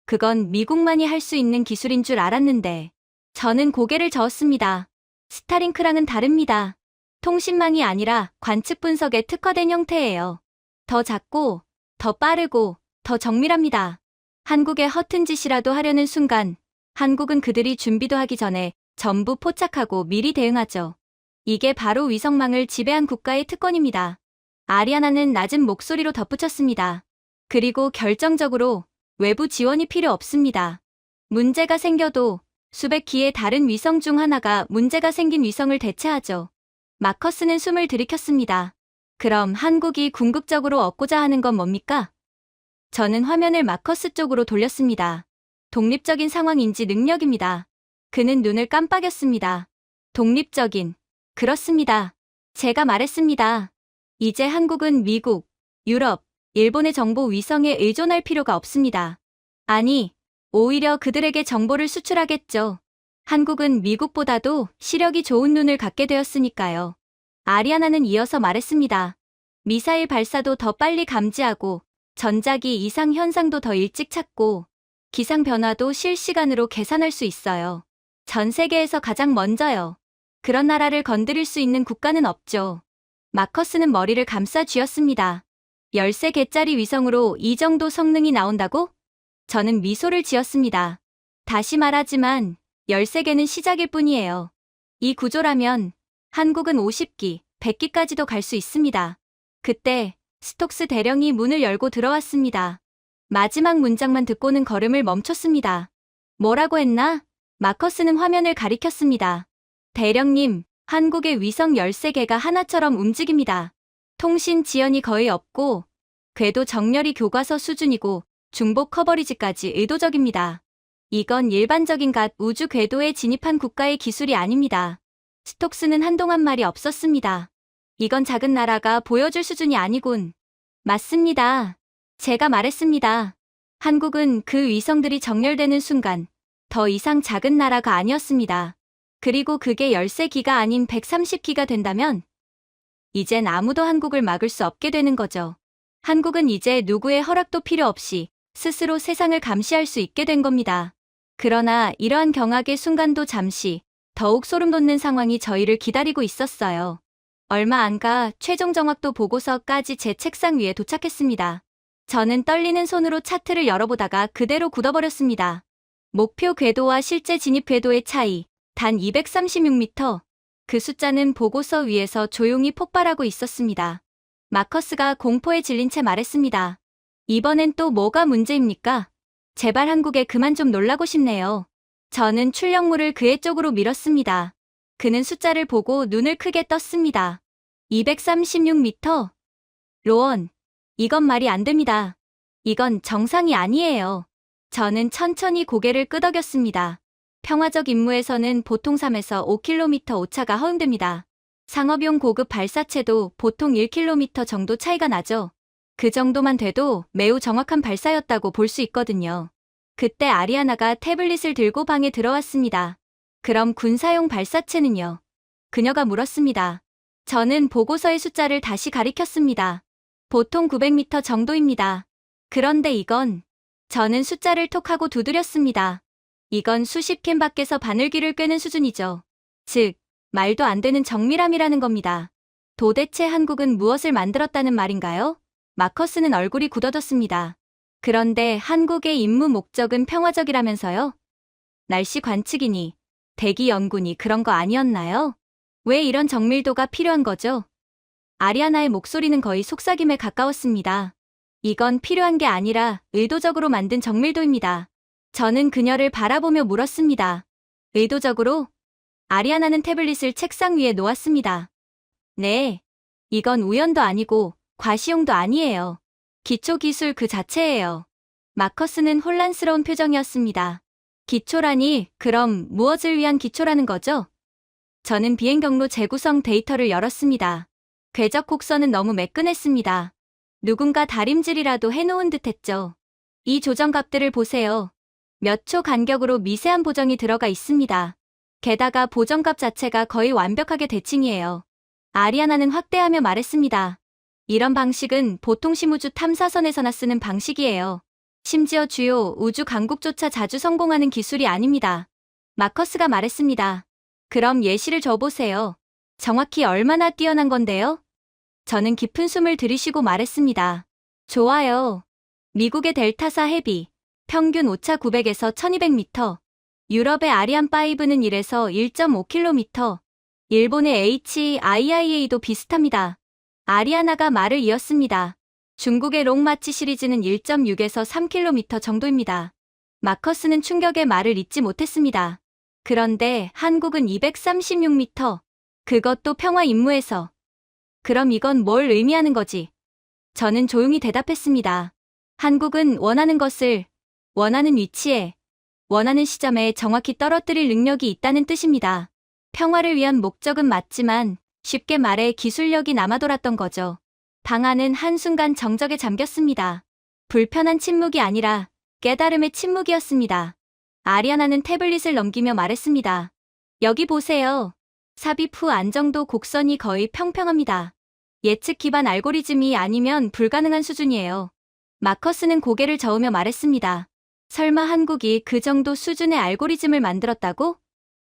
그건 미국만이 할 수 있는 기술인 줄 알았는데. 저는 고개를 저었습니다. 스타링크랑은 다릅니다. 통신망이 아니라 관측 분석에 특화된 형태예요. 더 작고, 더 빠르고, 더 정밀합니다. 한국의 허튼 짓이라도 하려는 순간, 한국은 그들이 준비도 하기 전에 전부 포착하고 미리 대응하죠. 이게 바로 위성망을 지배한 국가의 특권입니다. 아리아나는 낮은 목소리로 덧붙였습니다. 그리고 결정적으로 외부 지원이 필요 없습니다. 문제가 생겨도 수백 기의 다른 위성 중 하나가 문제가 생긴 위성을 대체하죠. 마커스는 숨을 들이켰습니다. 그럼 한국이 궁극적으로 얻고자 하는 건 뭡니까? 저는 화면을 마커스 쪽으로 돌렸습니다. 독립적인 상황인지 능력입니다. 그는 눈을 깜빡였습니다. 독립적인. 그렇습니다. 제가 말했습니다. 이제 한국은 미국, 유럽, 일본의 정보 위성에 의존할 필요가 없습니다. 아니, 오히려 그들에게 정보를 수출하겠죠. 한국은 미국보다도 시력이 좋은 눈을 갖게 되었으니까요. 아리아나는 이어서 말했습니다. 미사일 발사도 더 빨리 감지하고 전자기 이상 현상도 더 일찍 찾고 기상 변화도 실시간으로 계산할 수 있어요. 전 세계에서 가장 먼저요. 그런 나라를 건드릴 수 있는 국가는 없죠. 마커스는 머리를 감싸 쥐었습니다. 13개짜리 위성으로 이 정도 성능이 나온다고? 저는 미소를 지었습니다. 다시 말하지만 13개는 시작일 뿐이에요. 이 구조라면 한국은 50기, 100기까지도 갈 수 있습니다. 그때 스톡스 대령이 문을 열고 들어왔습니다. 마지막 문장만 듣고는 걸음을 멈췄습니다. 뭐라고 했나? 마커스는 화면을 가리켰습니다. 대령님, 한국의 위성 13개가 하나처럼 움직입니다. 통신 지연이 거의 없고 궤도 정렬이 교과서 수준이고 중복 커버리지까지 의도적입니다. 이건 일반적인 갓 우주 궤도에 진입한 국가의 기술이 아닙니다. 스톡스는 한동안 말이 없었습니다. 이건 작은 나라가 보여줄 수준이 아니군. 맞습니다. 제가 말했습니다. 한국은 그 위성들이 정렬되는 순간 더 이상 작은 나라가 아니었습니다. 그리고 그게 13기가 아닌 130기가 된다면 이젠 아무도 한국을 막을 수 없게 되는 거죠. 한국은 이제 누구의 허락도 필요 없이 스스로 세상을 감시할 수 있게 된 겁니다. 그러나 이러한 경악의 순간도 잠시 더욱 소름 돋는 상황이 저희를 기다리고 있었어요. 얼마 안 가 최종 정확도 보고서까지 제 책상 위에 도착했습니다. 저는 떨리는 손으로 차트를 열어보다가 그대로 굳어버렸습니다. 목표 궤도와 실제 진입 궤도의 차이, 단 236m. 그 숫자는 보고서 위에서 조용히 폭발하고 있었습니다. 마커스가 공포에 질린 채 말했습니다. 이번엔 또 뭐가 문제입니까? 제발 한국에 그만 좀 놀라고 싶네요. 저는 출력물을 그의 쪽으로 밀었습니다. 그는 숫자를 보고 눈을 크게 떴습니다. 236m? 로원, 이건 말이 안 됩니다. 이건 정상이 아니에요. 저는 천천히 고개를 끄덕였습니다. 평화적 임무에서는 보통 3에서 5km 오차가 허용됩니다. 상업용 고급 발사체도 보통 1km 정도 차이가 나죠. 그 정도만 돼도 매우 정확한 발사였다고 볼 수 있거든요. 그때 아리아나가 태블릿을 들고 방에 들어왔습니다. 그럼 군사용 발사체는요? 그녀가 물었습니다. 저는 보고서의 숫자를 다시 가리켰습니다. 보통 900m 정도입니다. 그런데 이건, 저는 숫자를 톡하고 두드렸습니다. 이건 수십 캔 밖에서 바늘귀를 꿰는 수준이죠. 즉, 말도 안 되는 정밀함이라는 겁니다. 도대체 한국은 무엇을 만들었다는 말인가요? 마커스는 얼굴이 굳어졌습니다. 그런데 한국의 임무 목적은 평화적이라면서요? 날씨 관측이니, 대기 연구니 그런 거 아니었나요? 왜 이런 정밀도가 필요한 거죠? 아리아나의 목소리는 거의 속삭임에 가까웠습니다. 이건 필요한 게 아니라 의도적으로 만든 정밀도입니다. 저는 그녀를 바라보며 물었습니다. 의도적으로? 아리아나는 태블릿을 책상 위에 놓았습니다. 네, 이건 우연도 아니고 과시용도 아니에요. 기초기술 그 자체예요. 마커스는 혼란스러운 표정이었습니다. 기초라니, 그럼 무엇을 위한 기초라는 거죠? 저는 비행 경로 재구성 데이터를 열었습니다. 궤적 곡선은 너무 매끈했습니다. 누군가 다림질이라도 해놓은 듯했죠. 이 조정값들을 보세요. 몇 초 간격으로 미세한 보정이 들어가 있습니다. 게다가 보정값 자체가 거의 완벽하게 대칭이에요. 아리아나는 확대하며 말했습니다. 이런 방식은 보통 심우주 탐사선에서나 쓰는 방식이에요. 심지어 주요 우주 강국조차 자주 성공하는 기술이 아닙니다. 마커스가 말했습니다. 그럼 예시를 줘보세요. 정확히 얼마나 뛰어난 건데요? 저는 깊은 숨을 들이쉬고 말했습니다. 좋아요. 미국의 델타사 헤비, 평균 오차 900에서 1200m. 유럽의 아리안5는 1에서 1.5km. 일본의 HIIA도 비슷합니다. 아리아나가 말을 이었습니다. 중국의 롱마치 시리즈는 1.6에서 3km 정도입니다. 마커스는 충격의 말을 잇지 못했습니다. 그런데 한국은 236m. 그것도 평화 임무에서. 그럼 이건 뭘 의미하는 거지? 저는 조용히 대답했습니다. 한국은 원하는 것을, 원하는 위치에, 원하는 시점에 정확히 떨어뜨릴 능력이 있다는 뜻입니다. 평화를 위한 목적은 맞지만 쉽게 말해 기술력이 남아돌았던 거죠. 방 안은 한순간 정적에 잠겼습니다. 불편한 침묵이 아니라 깨달음의 침묵이었습니다. 아리아나는 태블릿을 넘기며 말했습니다. 여기 보세요. 삽입 후 안정도 곡선이 거의 평평합니다. 예측 기반 알고리즘이 아니면 불가능한 수준이에요. 마커스는 고개를 저으며 말했습니다. 설마 한국이 그 정도 수준의 알고리즘을 만들었다고?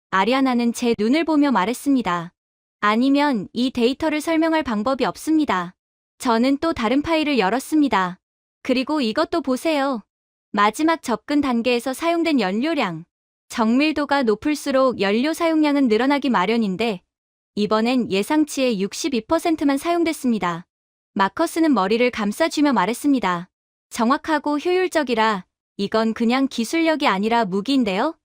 아리아나는 제 눈을 보며 말했습니다. 아니면 이 데이터를 설명할 방법이 없습니다. 저는 또 다른 파일을 열었습니다. 그리고 이것도 보세요. 마지막 접근 단계에서 사용된 연료량. 정밀도가 높을수록 연료 사용량은 늘어나기 마련인데 이번엔 예상치의 62%만 사용됐습니다. 마커스는 머리를 감싸쥐며 말했습니다. 정확하고 효율적이라 이건 그냥 기술력이 아니라 무기인데요?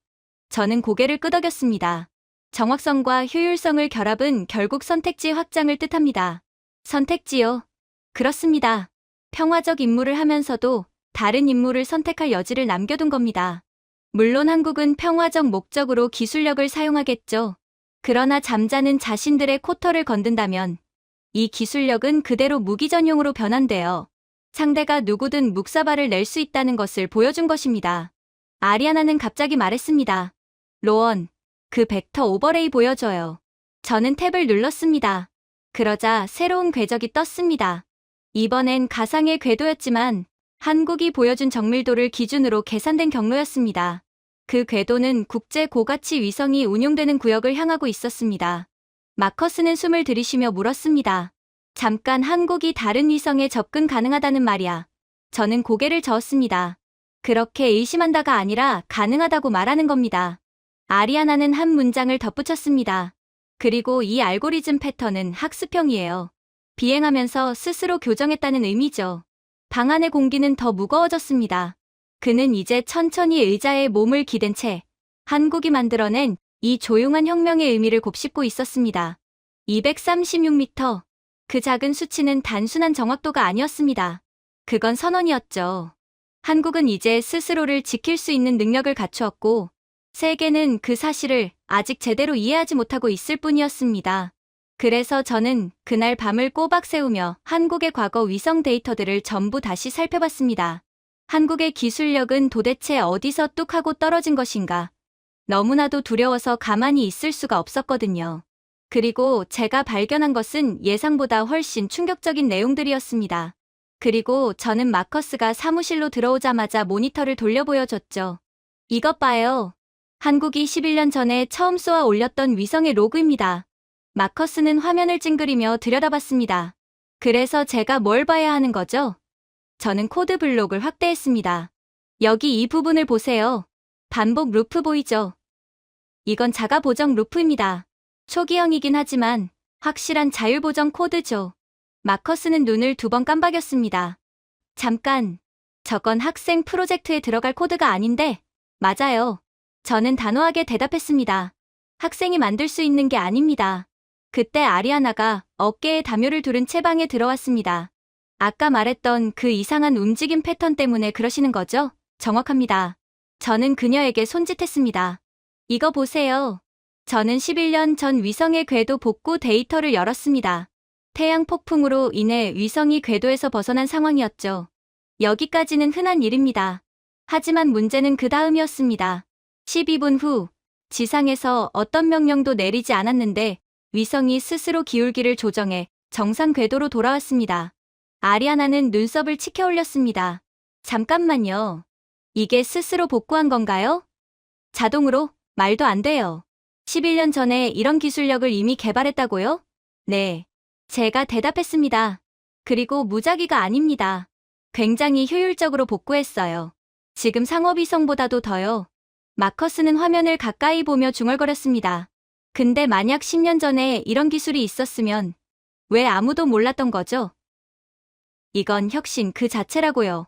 저는 고개를 끄덕였습니다. 정확성과 효율성을 결합은 결국 선택지 확장을 뜻합니다. 선택지요? 그렇습니다. 평화적 임무를 하면서도 다른 임무를 선택할 여지를 남겨둔 겁니다. 물론 한국은 평화적 목적으로 기술력을 사용하겠죠. 그러나 잠자는 자신들의 쿼터를 건든다면 이 기술력은 그대로 무기 전용으로 변환되어 상대가 누구든 묵사발을 낼 수 있다는 것을 보여준 것입니다. 아리아나는 갑자기 말했습니다. 로원, 그 벡터 오버레이 보여줘요. 저는 탭을 눌렀습니다. 그러자 새로운 궤적이 떴습니다. 이번엔 가상의 궤도였지만 한국이 보여준 정밀도를 기준으로 계산된 경로였습니다. 그 궤도는 국제 고가치 위성이 운용되는 구역을 향하고 있었습니다. 마커스는 숨을 들이쉬며 물었습니다. 잠깐 한국이 다른 위성에 접근 가능하다는 말이야. 저는 고개를 저었습니다. 그렇게 의심한다가 아니라 가능하다고 말하는 겁니다. 아리아나는 한 문장을 덧붙였습니다. 그리고 이 알고리즘 패턴은 학습형이에요. 비행하면서 스스로 교정했다는 의미죠. 방 안의 공기는 더 무거워졌습니다. 그는 이제 천천히 의자에 몸을 기댄 채 한국이 만들어낸 이 조용한 혁명의 의미를 곱씹고 있었습니다. 236m. 그 작은 수치는 단순한 정확도가 아니었습니다. 그건 선언이었죠. 한국은 이제 스스로를 지킬 수 있는 능력을 갖추었고 세계는 그 사실을 아직 제대로 이해하지 못하고 있을 뿐이었습니다. 그래서 저는 그날 밤을 꼬박 새우며 한국의 과거 위성 데이터들을 전부 다시 살펴봤습니다. 한국의 기술력은 도대체 어디서 뚝 하고 떨어진 것인가? 너무나도 두려워서 가만히 있을 수가 없었거든요. 그리고 제가 발견한 것은 예상보다 훨씬 충격적인 내용들이었습니다. 그리고 저는 마커스가 사무실로 들어오자마자 모니터를 돌려 보여줬죠. 이것 봐요. 한국이 11년 전에 처음 쏘아 올렸던 위성의 로그입니다. 마커스는 화면을 찡그리며 들여다봤습니다. 그래서 제가 뭘 봐야 하는 거죠? 저는 코드 블록을 확대했습니다. 여기 이 부분을 보세요. 반복 루프 보이죠? 이건 자가 보정 루프입니다. 초기형이긴 하지만 확실한 자율 보정 코드죠. 마커스는 눈을 2번 깜박였습니다. 잠깐, 저건 학생 프로젝트에 들어갈 코드가 아닌데, 맞아요. 저는 단호하게 대답했습니다. 학생이 만들 수 있는 게 아닙니다. 그때 아리아나가 어깨에 담요를 두른 채 방에 들어왔습니다. 아까 말했던 그 이상한 움직임 패턴 때문에 그러시는 거죠? 정확합니다. 저는 그녀에게 손짓했습니다. 이거 보세요. 저는 11년 전 위성의 궤도 복구 데이터를 열었습니다. 태양 폭풍으로 인해 위성이 궤도에서 벗어난 상황이었죠. 여기까지는 흔한 일입니다. 하지만 문제는 그 다음이었습니다. 12분 후, 지상에서 어떤 명령도 내리지 않았는데 위성이 스스로 기울기를 조정해 정상 궤도로 돌아왔습니다. 아리아나는 눈썹을 치켜 올렸습니다. 잠깐만요. 이게 스스로 복구한 건가요? 자동으로? 말도 안 돼요. 11년 전에 이런 기술력을 이미 개발했다고요? 네. 제가 대답했습니다. 그리고 무작위가 아닙니다. 굉장히 효율적으로 복구했어요. 지금 상업위성보다도 더요. 마커스는 화면을 가까이 보며 중얼거렸습니다. 근데 만약 10년 전에 이런 기술이 있었으면 왜 아무도 몰랐던 거죠? 이건 혁신 그 자체라고요.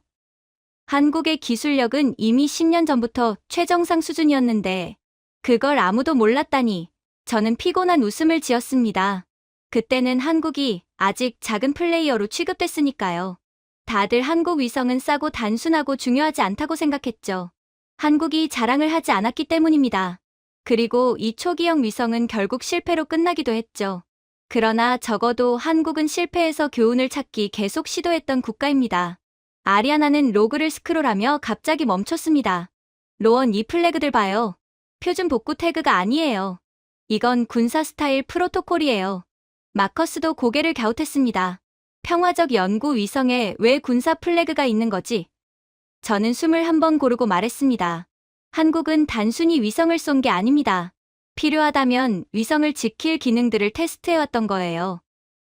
한국의 기술력은 이미 10년 전부터 최정상 수준이었는데 그걸 아무도 몰랐다니 저는 피곤한 웃음을 지었습니다. 그때는 한국이 아직 작은 플레이어로 취급됐으니까요. 다들 한국 위성은 싸고 단순하고 중요하지 않다고 생각했죠. 한국이 자랑을 하지 않았기 때문입니다. 그리고 이 초기형 위성은 결국 실패로 끝나기도 했죠. 그러나 적어도 한국은 실패에서 교훈을 찾기 계속 시도했던 국가입니다. 아리아나는 로그를 스크롤하며 갑자기 멈췄습니다. 로원 이 플래그들 봐요. 표준 복구 태그가 아니에요. 이건 군사 스타일 프로토콜이에요. 마커스도 고개를 갸웃했습니다. 평화적 연구 위성에 왜 군사 플래그가 있는 거지? 저는 숨을 한번 고르고 말했습니다. 한국은 단순히 위성을 쏜 게 아닙니다. 필요하다면 위성을 지킬 기능들을 테스트해왔던 거예요.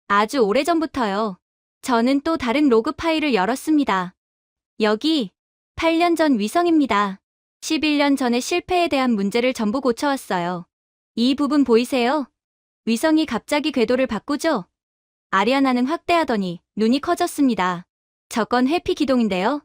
아주 오래전부터요. 저는 또 다른 로그 파일을 열었습니다. 여기 8년 전 위성입니다. 11년 전의 실패에 대한 문제를 전부 고쳐왔어요. 이 부분 보이세요? 위성이 갑자기 궤도를 바꾸죠? 아리아나는 확대하더니 눈이 커졌습니다. 저건 회피 기동인데요.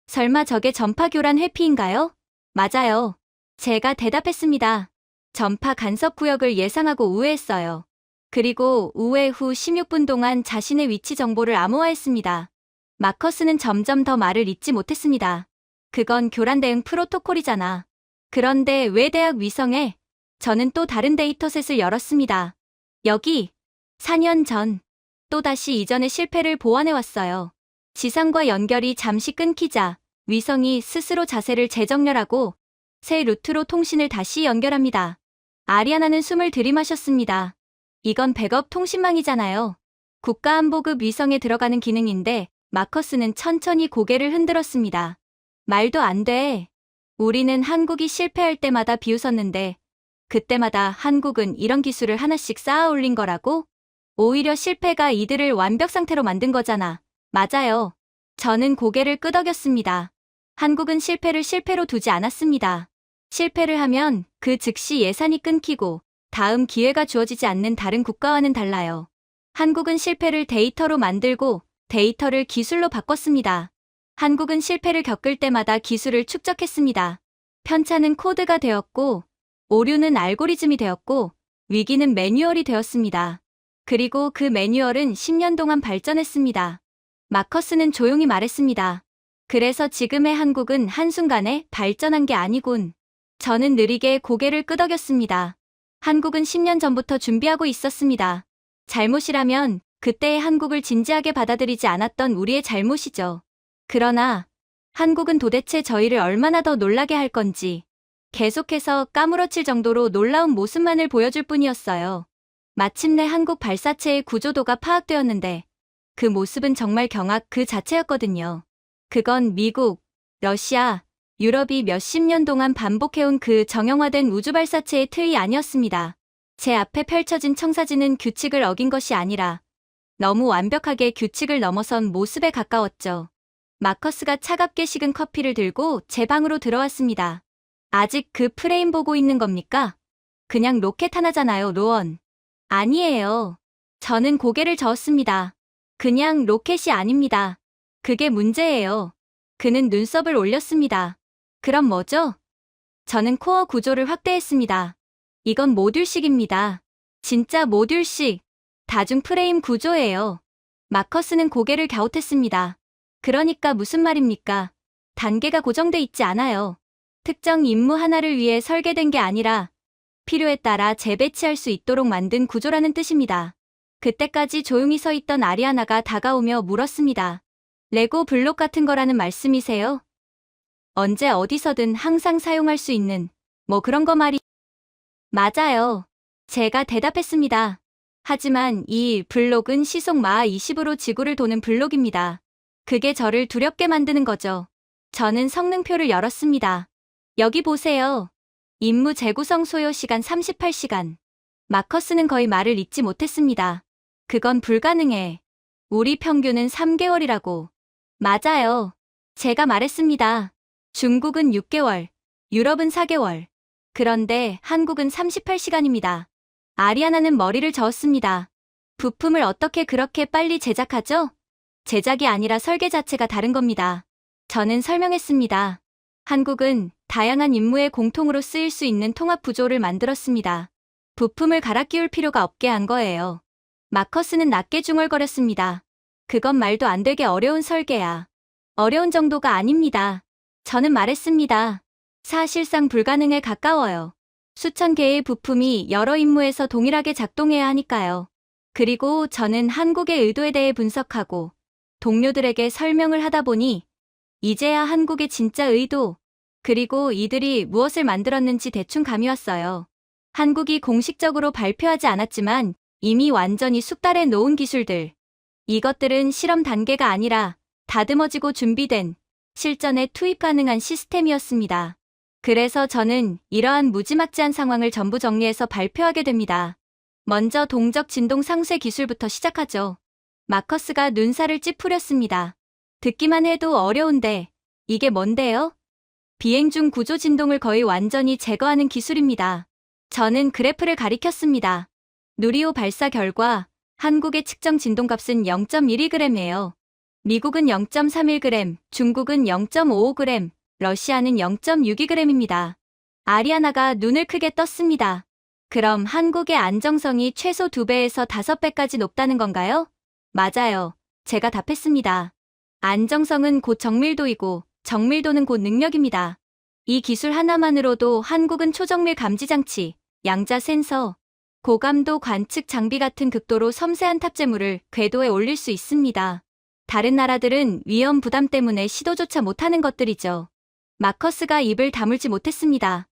설마 저게 전파 교란 회피인가요? 맞아요. 제가 대답했습니다. 전파 간섭 구역을 예상하고 우회했어요. 그리고 우회 후 16분 동안 자신의 위치 정보를 암호화했습니다. 마커스는 점점 더 말을 잇지 못했습니다. 그건 교란 대응 프로토콜이잖아. 그런데 왜 대학 위성에? 저는 또 다른 데이터셋을 열었습니다. 여기 4년 전 또다시 이전의 실패를 보완해왔어요. 지상과 연결이 잠시 끊기자 위성이 스스로 자세를 재정렬하고 새 루트로 통신을 다시 연결합니다. 아리아나는 숨을 들이마셨습니다. 이건 백업 통신망이잖아요. 국가안보급 위성에 들어가는 기능인데 마커스는 천천히 고개를 흔들었습니다. 말도 안 돼. 우리는 한국이 실패할 때마다 비웃었는데 그때마다 한국은 이런 기술을 하나씩 쌓아 올린 거라고? 오히려 실패가 이들을 완벽 상태로 만든 거잖아. 맞아요. 저는 고개를 끄덕였습니다. 한국은 실패를 실패로 두지 않았습니다. 실패를 하면 그 즉시 예산이 끊기고 다음 기회가 주어지지 않는 다른 국가와는 달라요. 한국은 실패를 데이터로 만들고 데이터를 기술로 바꿨습니다. 한국은 실패를 겪을 때마다 기술을 축적했습니다. 편차는 코드가 되었고 오류는 알고리즘이 되었고 위기는 매뉴얼이 되었습니다. 그리고 그 매뉴얼은 10년 동안 발전했습니다. 마커스는 조용히 말했습니다. 그래서 지금의 한국은 한순간에 발전한 게 아니군. 저는 느리게 고개를 끄덕였습니다. 한국은 10년 전부터 준비하고 있었습니다. 잘못이라면 그때의 한국을 진지하게 받아들이지 않았던 우리의 잘못이죠. 그러나 한국은 도대체 저희를 얼마나 더 놀라게 할 건지 계속해서 까무러칠 정도로 놀라운 모습만을 보여줄 뿐이었어요. 마침내 한국 발사체의 구조도가 파악되었는데 그 모습은 정말 경악 그 자체였거든요. 그건 미국, 러시아, 유럽이 몇십 년 동안 반복해온 그 정형화된 우주발사체의 틀이 아니었습니다. 제 앞에 펼쳐진 청사진은 규칙을 어긴 것이 아니라 너무 완벽하게 규칙을 넘어선 모습에 가까웠죠. 마커스가 차갑게 식은 커피를 들고 제 방으로 들어왔습니다. 아직 그 프레임 보고 있는 겁니까? 그냥 로켓 하나잖아요, 로원. 아니에요. 저는 고개를 저었습니다. 그냥 로켓이 아닙니다. 그게 문제예요. 그는 눈썹을 올렸습니다. 그럼 뭐죠? 저는 코어 구조를 확대했습니다. 이건 모듈식입니다. 진짜 모듈식. 다중 프레임 구조예요. 마커스는 고개를 갸웃했습니다. 그러니까 무슨 말입니까? 단계가 고정돼 있지 않아요. 특정 임무 하나를 위해 설계된 게 아니라 필요에 따라 재배치할 수 있도록 만든 구조라는 뜻입니다. 그때까지 조용히 서 있던 아리아나가 다가오며 물었습니다. 레고 블록 같은 거라는 말씀이세요? 언제 어디서든 항상 사용할 수 있는 뭐 그런 거 말이. 맞아요. 제가 대답했습니다. 하지만 이 블록은 시속 마하 20으로 지구를 도는 블록입니다. 그게 저를 두렵게 만드는 거죠. 저는 성능표를 열었습니다. 여기 보세요. 임무 재구성 소요 시간 38시간. 마커스는 거의 말을 잇지 못했습니다. 그건 불가능해. 우리 평균은 3개월이라고. 맞아요. 제가 말했습니다. 중국은 6개월, 유럽은 4개월. 그런데 한국은 38시간입니다. 아리아나는 머리를 저었습니다. 부품을 어떻게 그렇게 빨리 제작하죠? 제작이 아니라 설계 자체가 다른 겁니다. 저는 설명했습니다. 한국은 다양한 임무에 공통으로 쓰일 수 있는 통합 구조를 만들었습니다. 부품을 갈아 끼울 필요가 없게 한 거예요. 마커스는 낮게 중얼거렸습니다. 그건 말도 안 되게 어려운 설계야. 어려운 정도가 아닙니다. 저는 말했습니다. 사실상 불가능에 가까워요. 수천 개의 부품이 여러 임무에서 동일하게 작동해야 하니까요. 그리고 저는 한국의 의도에 대해 분석하고 동료들에게 설명을 하다 보니 이제야 한국의 진짜 의도, 그리고 이들이 무엇을 만들었는지 대충 감이 왔어요. 한국이 공식적으로 발표하지 않았지만 이미 완전히 숙달해 놓은 기술들. 이것들은 실험 단계가 아니라 다듬어지고 준비된 실전에 투입 가능한 시스템이었습니다. 그래서 저는 이러한 무지막지한 상황을 전부 정리해서 발표하게 됩니다. 먼저 동적 진동 상쇄 기술부터 시작하죠. 마커스가 눈살을 찌푸렸습니다. 듣기만 해도 어려운데 이게 뭔데요? 비행 중 구조 진동을 거의 완전히 제거하는 기술입니다. 저는 그래프를 가리켰습니다. 누리호 발사 결과 한국의 측정 진동값은 0.12g이에요. 미국은 0.31g, 중국은 0.55g, 러시아는 0.62g입니다. 아리아나가 눈을 크게 떴습니다. 그럼 한국의 안정성이 최소 2배에서 5배까지 높다는 건가요? 맞아요. 제가 답했습니다. 안정성은 곧 정밀도이고 정밀도는 곧 능력입니다. 이 기술 하나만으로도 한국은 초정밀 감지장치, 양자 센서, 고감도 관측 장비 같은 극도로 섬세한 탑재물을 궤도에 올릴 수 있습니다. 다른 나라들은 위험 부담 때문에 시도조차 못하는 것들이죠. 마커스가 입을 다물지 못했습니다.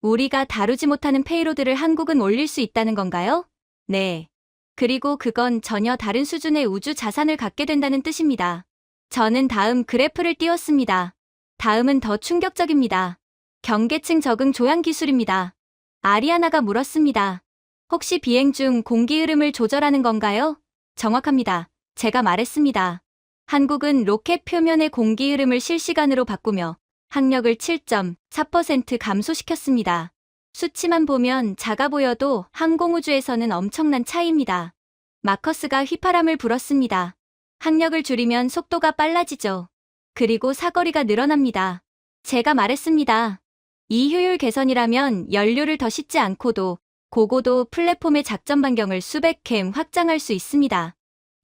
우리가 다루지 못하는 페이로드를 한국은 올릴 수 있다는 건가요? 네. 그리고 그건 전혀 다른 수준의 우주 자산을 갖게 된다는 뜻입니다. 저는 다음 그래프를 띄웠습니다. 다음은 더 충격적입니다. 경계층 적응 조향 기술입니다. 아리아나가 물었습니다. 혹시 비행 중 공기 흐름을 조절하는 건가요? 정확합니다. 제가 말했습니다. 한국은 로켓 표면의 공기 흐름을 실시간으로 바꾸며 항력을 7.4% 감소시켰습니다. 수치만 보면 작아 보여도 항공우주에서는 엄청난 차이입니다. 마커스가 휘파람을 불었습니다. 항력을 줄이면 속도가 빨라지죠. 그리고 사거리가 늘어납니다. 제가 말했습니다. 이 효율 개선이라면 연료를 더 싣지 않고도 고고도 플랫폼의 작전 반경을 수백 캠 확장할 수 있습니다.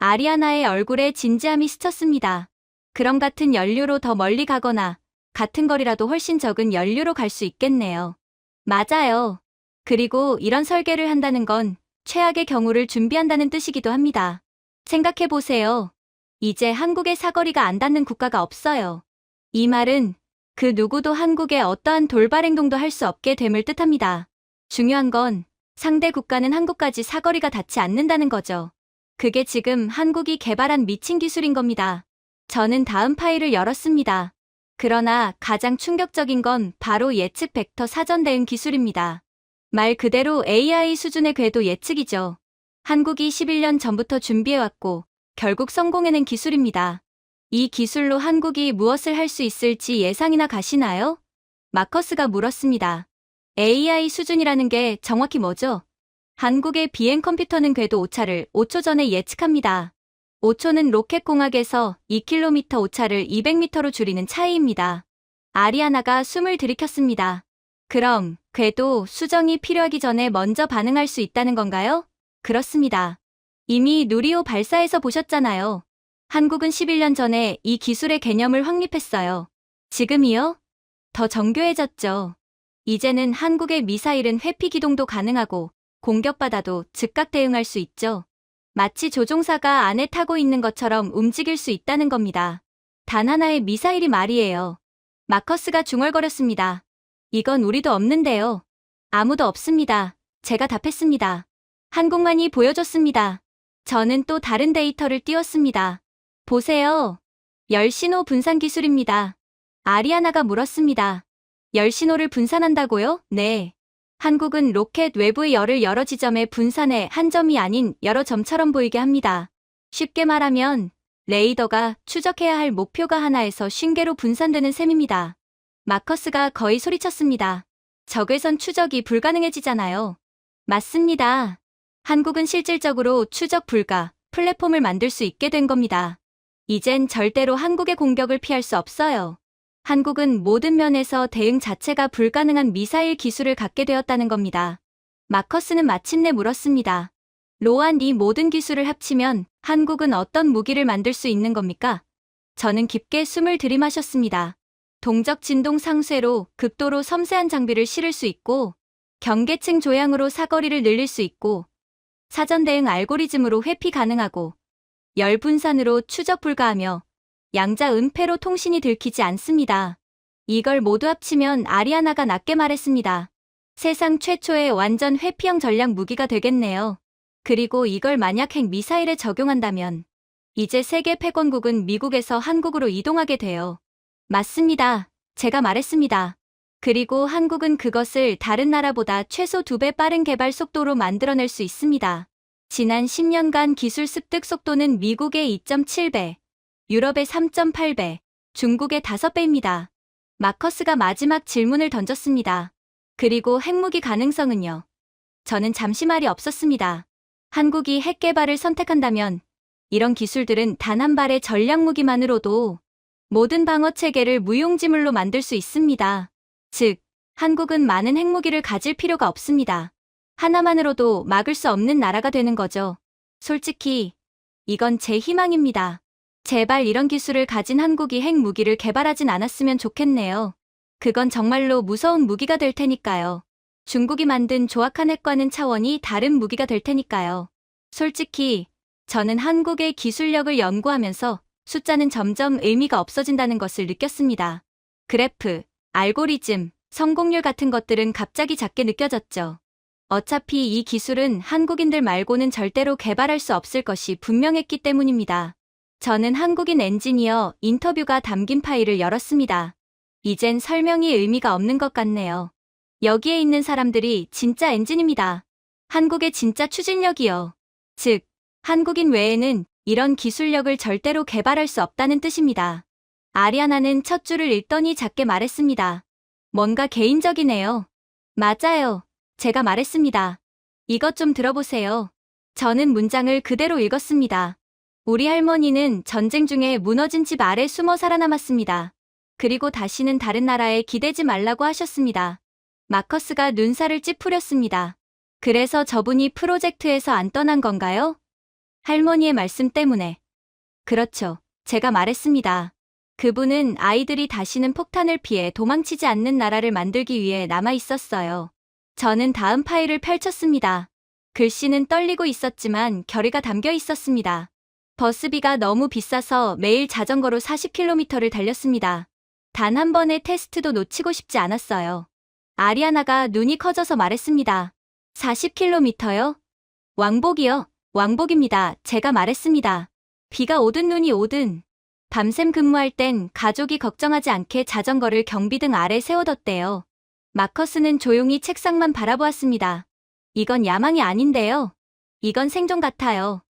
아리아나의 얼굴에 진지함이 스쳤습니다. 그럼 같은 연료로 더 멀리 가거나 같은 거리라도 훨씬 적은 연료로 갈 수 있겠네요. 맞아요. 그리고 이런 설계를 한다는 건 최악의 경우를 준비한다는 뜻이기도 합니다. 생각해보세요. 이제 한국의 사거리가 안 닿는 국가가 없어요. 이 말은 그 누구도 한국에 어떠한 돌발 행동도 할 수 없게 됨을 뜻합니다. 중요한 건 상대 국가는 한국까지 사거리가 닿지 않는다는 거죠. 그게 지금 한국이 개발한 미친 기술인 겁니다. 저는 다음 파일을 열었습니다. 그러나 가장 충격적인 건 바로 예측 벡터 사전 대응 기술입니다. 말 그대로 AI 수준의 궤도 예측이죠. 한국이 11년 전부터 준비해왔고 결국 성공해낸 기술입니다. 이 기술로 한국이 무엇을 할 수 있을지 예상이나 가시나요? 마커스가 물었습니다. AI 수준이라는 게 정확히 뭐죠? 한국의 비행 컴퓨터는 궤도 오차를 5초 전에 예측합니다. 5초는 로켓공학에서 2km 오차를 200m로 줄이는 차이입니다. 아리아나가 숨을 들이켰습니다. 그럼 궤도 수정이 필요하기 전에 먼저 반응할 수 있다는 건가요? 그렇습니다. 이미 누리호 발사에서 보셨잖아요. 한국은 11년 전에 이 기술의 개념을 확립했어요. 지금이요? 더 정교해졌죠. 이제는 한국의 미사일은 회피 기동도 가능하고 공격받아도 즉각 대응할 수 있죠. 마치 조종사가 안에 타고 있는 것처럼 움직일 수 있다는 겁니다. 단 하나의 미사일이 말이에요. 마커스가 중얼거렸습니다. 이건 우리도 없는데요. 아무도 없습니다. 제가 답했습니다. 한국만이 보여줬습니다. 저는 또 다른 데이터를 띄웠습니다. 보세요. 열신호 분산 기술입니다. 아리아나가 물었습니다. 열신호를 분산한다고요? 네. 한국은 로켓 외부의 열을 여러 지점에 분산해 한 점이 아닌 여러 점처럼 보이게 합니다. 쉽게 말하면 레이더가 추적해야 할 목표가 하나에서 쉰 개로 분산되는 셈입니다. 마커스가 거의 소리쳤습니다. 적외선 추적이 불가능해지잖아요. 맞습니다. 한국은 실질적으로 추적 불가 플랫폼을 만들 수 있게 된 겁니다. 이젠 절대로 한국의 공격을 피할 수 없어요. 한국은 모든 면에서 대응 자체가 불가능한 미사일 기술을 갖게 되었다는 겁니다. 마커스는 마침내 물었습니다. 로한 이 모든 기술을 합치면 한국은 어떤 무기를 만들 수 있는 겁니까? 저는 깊게 숨을 들이마셨습니다. 동적 진동 상쇄로 극도로 섬세한 장비를 실을 수 있고 경계층 조향으로 사거리를 늘릴 수 있고 사전 대응 알고리즘으로 회피 가능하고 열 분산으로 추적 불가하며 양자 음패로 통신이 들키지 않습니다. 이걸 모두 합치면 아리아나가 낮게 말했습니다. 세상 최초의 완전 회피형 전략 무기가 되겠네요. 그리고 이걸 만약 핵 미사일에 적용한다면 이제 세계 패권국은 미국에서 한국으로 이동하게 돼요. 맞습니다. 제가 말했습니다. 그리고 한국은 그것을 다른 나라보다 최소 2배 빠른 개발 속도로 만들어낼 수 있습니다. 지난 10년간 기술 습득 속도는 미국의 2.7배, 유럽의 3.8배, 중국의 5배입니다. 마커스가 마지막 질문을 던졌습니다. 그리고 핵무기 가능성은요? 저는 잠시 말이 없었습니다. 한국이 핵 개발을 선택한다면 이런 기술들은 단 한 발의 전략 무기만으로도 모든 방어 체계를 무용지물로 만들 수 있습니다. 즉, 한국은 많은 핵무기를 가질 필요가 없습니다. 하나만으로도 막을 수 없는 나라가 되는 거죠. 솔직히 이건 제 희망입니다. 제발 이런 기술을 가진 한국이 핵무기를 개발하진 않았으면 좋겠네요. 그건 정말로 무서운 무기가 될 테니까요. 중국이 만든 조악한 핵과는 차원이 다른 무기가 될 테니까요. 솔직히 저는 한국의 기술력을 연구하면서 숫자는 점점 의미가 없어진다는 것을 느꼈습니다. 그래프, 알고리즘, 성공률 같은 것들은 갑자기 작게 느껴졌죠. 어차피 이 기술은 한국인들 말고는 절대로 개발할 수 없을 것이 분명했기 때문입니다. 저는 한국인 엔지니어 인터뷰가 담긴 파일을 열었습니다. 이젠 설명이 의미가 없는 것 같네요. 여기에 있는 사람들이 진짜 엔진입니다. 한국의 진짜 추진력이요. 즉, 한국인 외에는 이런 기술력을 절대로 개발할 수 없다는 뜻입니다. 아리아나는 첫 줄을 읽더니 작게 말했습니다. 뭔가 개인적이네요. 맞아요. 제가 말했습니다. 이것 좀 들어보세요. 저는 문장을 그대로 읽었습니다. 우리 할머니는 전쟁 중에 무너진 집 아래 숨어 살아남았습니다. 그리고 다시는 다른 나라에 기대지 말라고 하셨습니다. 마커스가 눈살을 찌푸렸습니다. 그래서 저분이 프로젝트에서 안 떠난 건가요? 할머니의 말씀 때문에. 그렇죠. 제가 말했습니다. 그분은 아이들이 다시는 폭탄을 피해 도망치지 않는 나라를 만들기 위해 남아 있었어요. 저는 다음 파일을 펼쳤습니다. 글씨는 떨리고 있었지만 결의가 담겨 있었습니다. 버스비가 너무 비싸서 매일 자전거로 40km를 달렸습니다. 단 한 번의 테스트도 놓치고 싶지 않았어요. 아리아나가 눈이 커져서 말했습니다. 40km요? 왕복이요? 왕복입니다. 제가 말했습니다. 비가 오든 눈이 오든 밤샘 근무할 땐 가족이 걱정하지 않게 자전거를 경비등 아래 세워뒀대요. 마커스는 조용히 책상만 바라보았습니다. 이건 야망이 아닌데요. 이건 생존 같아요.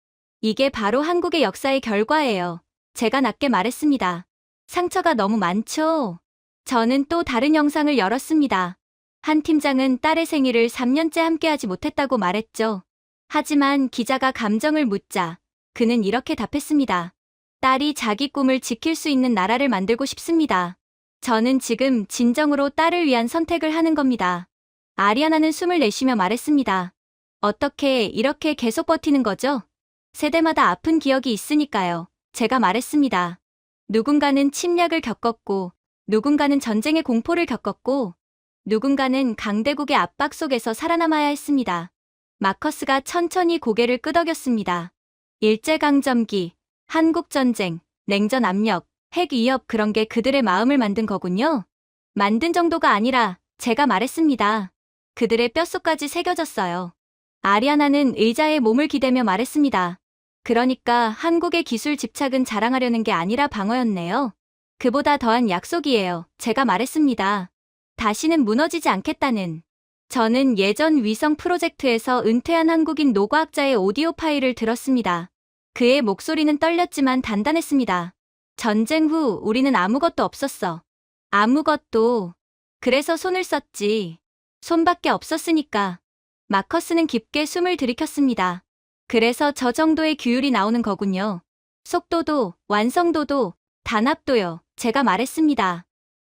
이게 바로 한국의 역사의 결과예요. 제가 낮게 말했습니다. 상처가 너무 많죠? 저는 또 다른 영상을 열었습니다. 한 팀장은 딸의 생일을 3년째 함께하지 못했다고 말했죠. 하지만 기자가 감정을 묻자 그는 이렇게 답했습니다. 딸이 자기 꿈을 지킬 수 있는 나라를 만들고 싶습니다. 저는 지금 진정으로 딸을 위한 선택을 하는 겁니다. 아리아나는 숨을 내쉬며 말했습니다. 어떻게 이렇게 계속 버티는 거죠? 세대마다 아픈 기억이 있으니까요. 제가 말했습니다. 누군가는 침략을 겪었고, 누군가는 전쟁의 공포를 겪었고, 누군가는 강대국의 압박 속에서 살아남아야 했습니다. 마커스가 천천히 고개를 끄덕였습니다. 일제강점기, 한국전쟁, 냉전 압력, 핵 위협 그런 게 그들의 마음을 만든 거군요. 만든 정도가 아니라 제가 말했습니다. 그들의 뼛속까지 새겨졌어요. 아리아나는 의자에 몸을 기대며 말했습니다. 그러니까 한국의 기술 집착은 자랑하려는 게 아니라 방어였네요. 그보다 더한 약속이에요. 제가 말했습니다. 다시는 무너지지 않겠다는. 저는 예전 위성 프로젝트에서 은퇴한 한국인 노과학자의 오디오 파일을 들었습니다. 그의 목소리는 떨렸지만 단단했습니다. 전쟁 후 우리는 아무것도 없었어. 아무것도. 그래서 손을 썼지. 손밖에 없었으니까. 마커스는 깊게 숨을 들이켰습니다. 그래서 저 정도의 규율이 나오는 거군요. 속도도, 완성도도, 단합도요. 제가 말했습니다.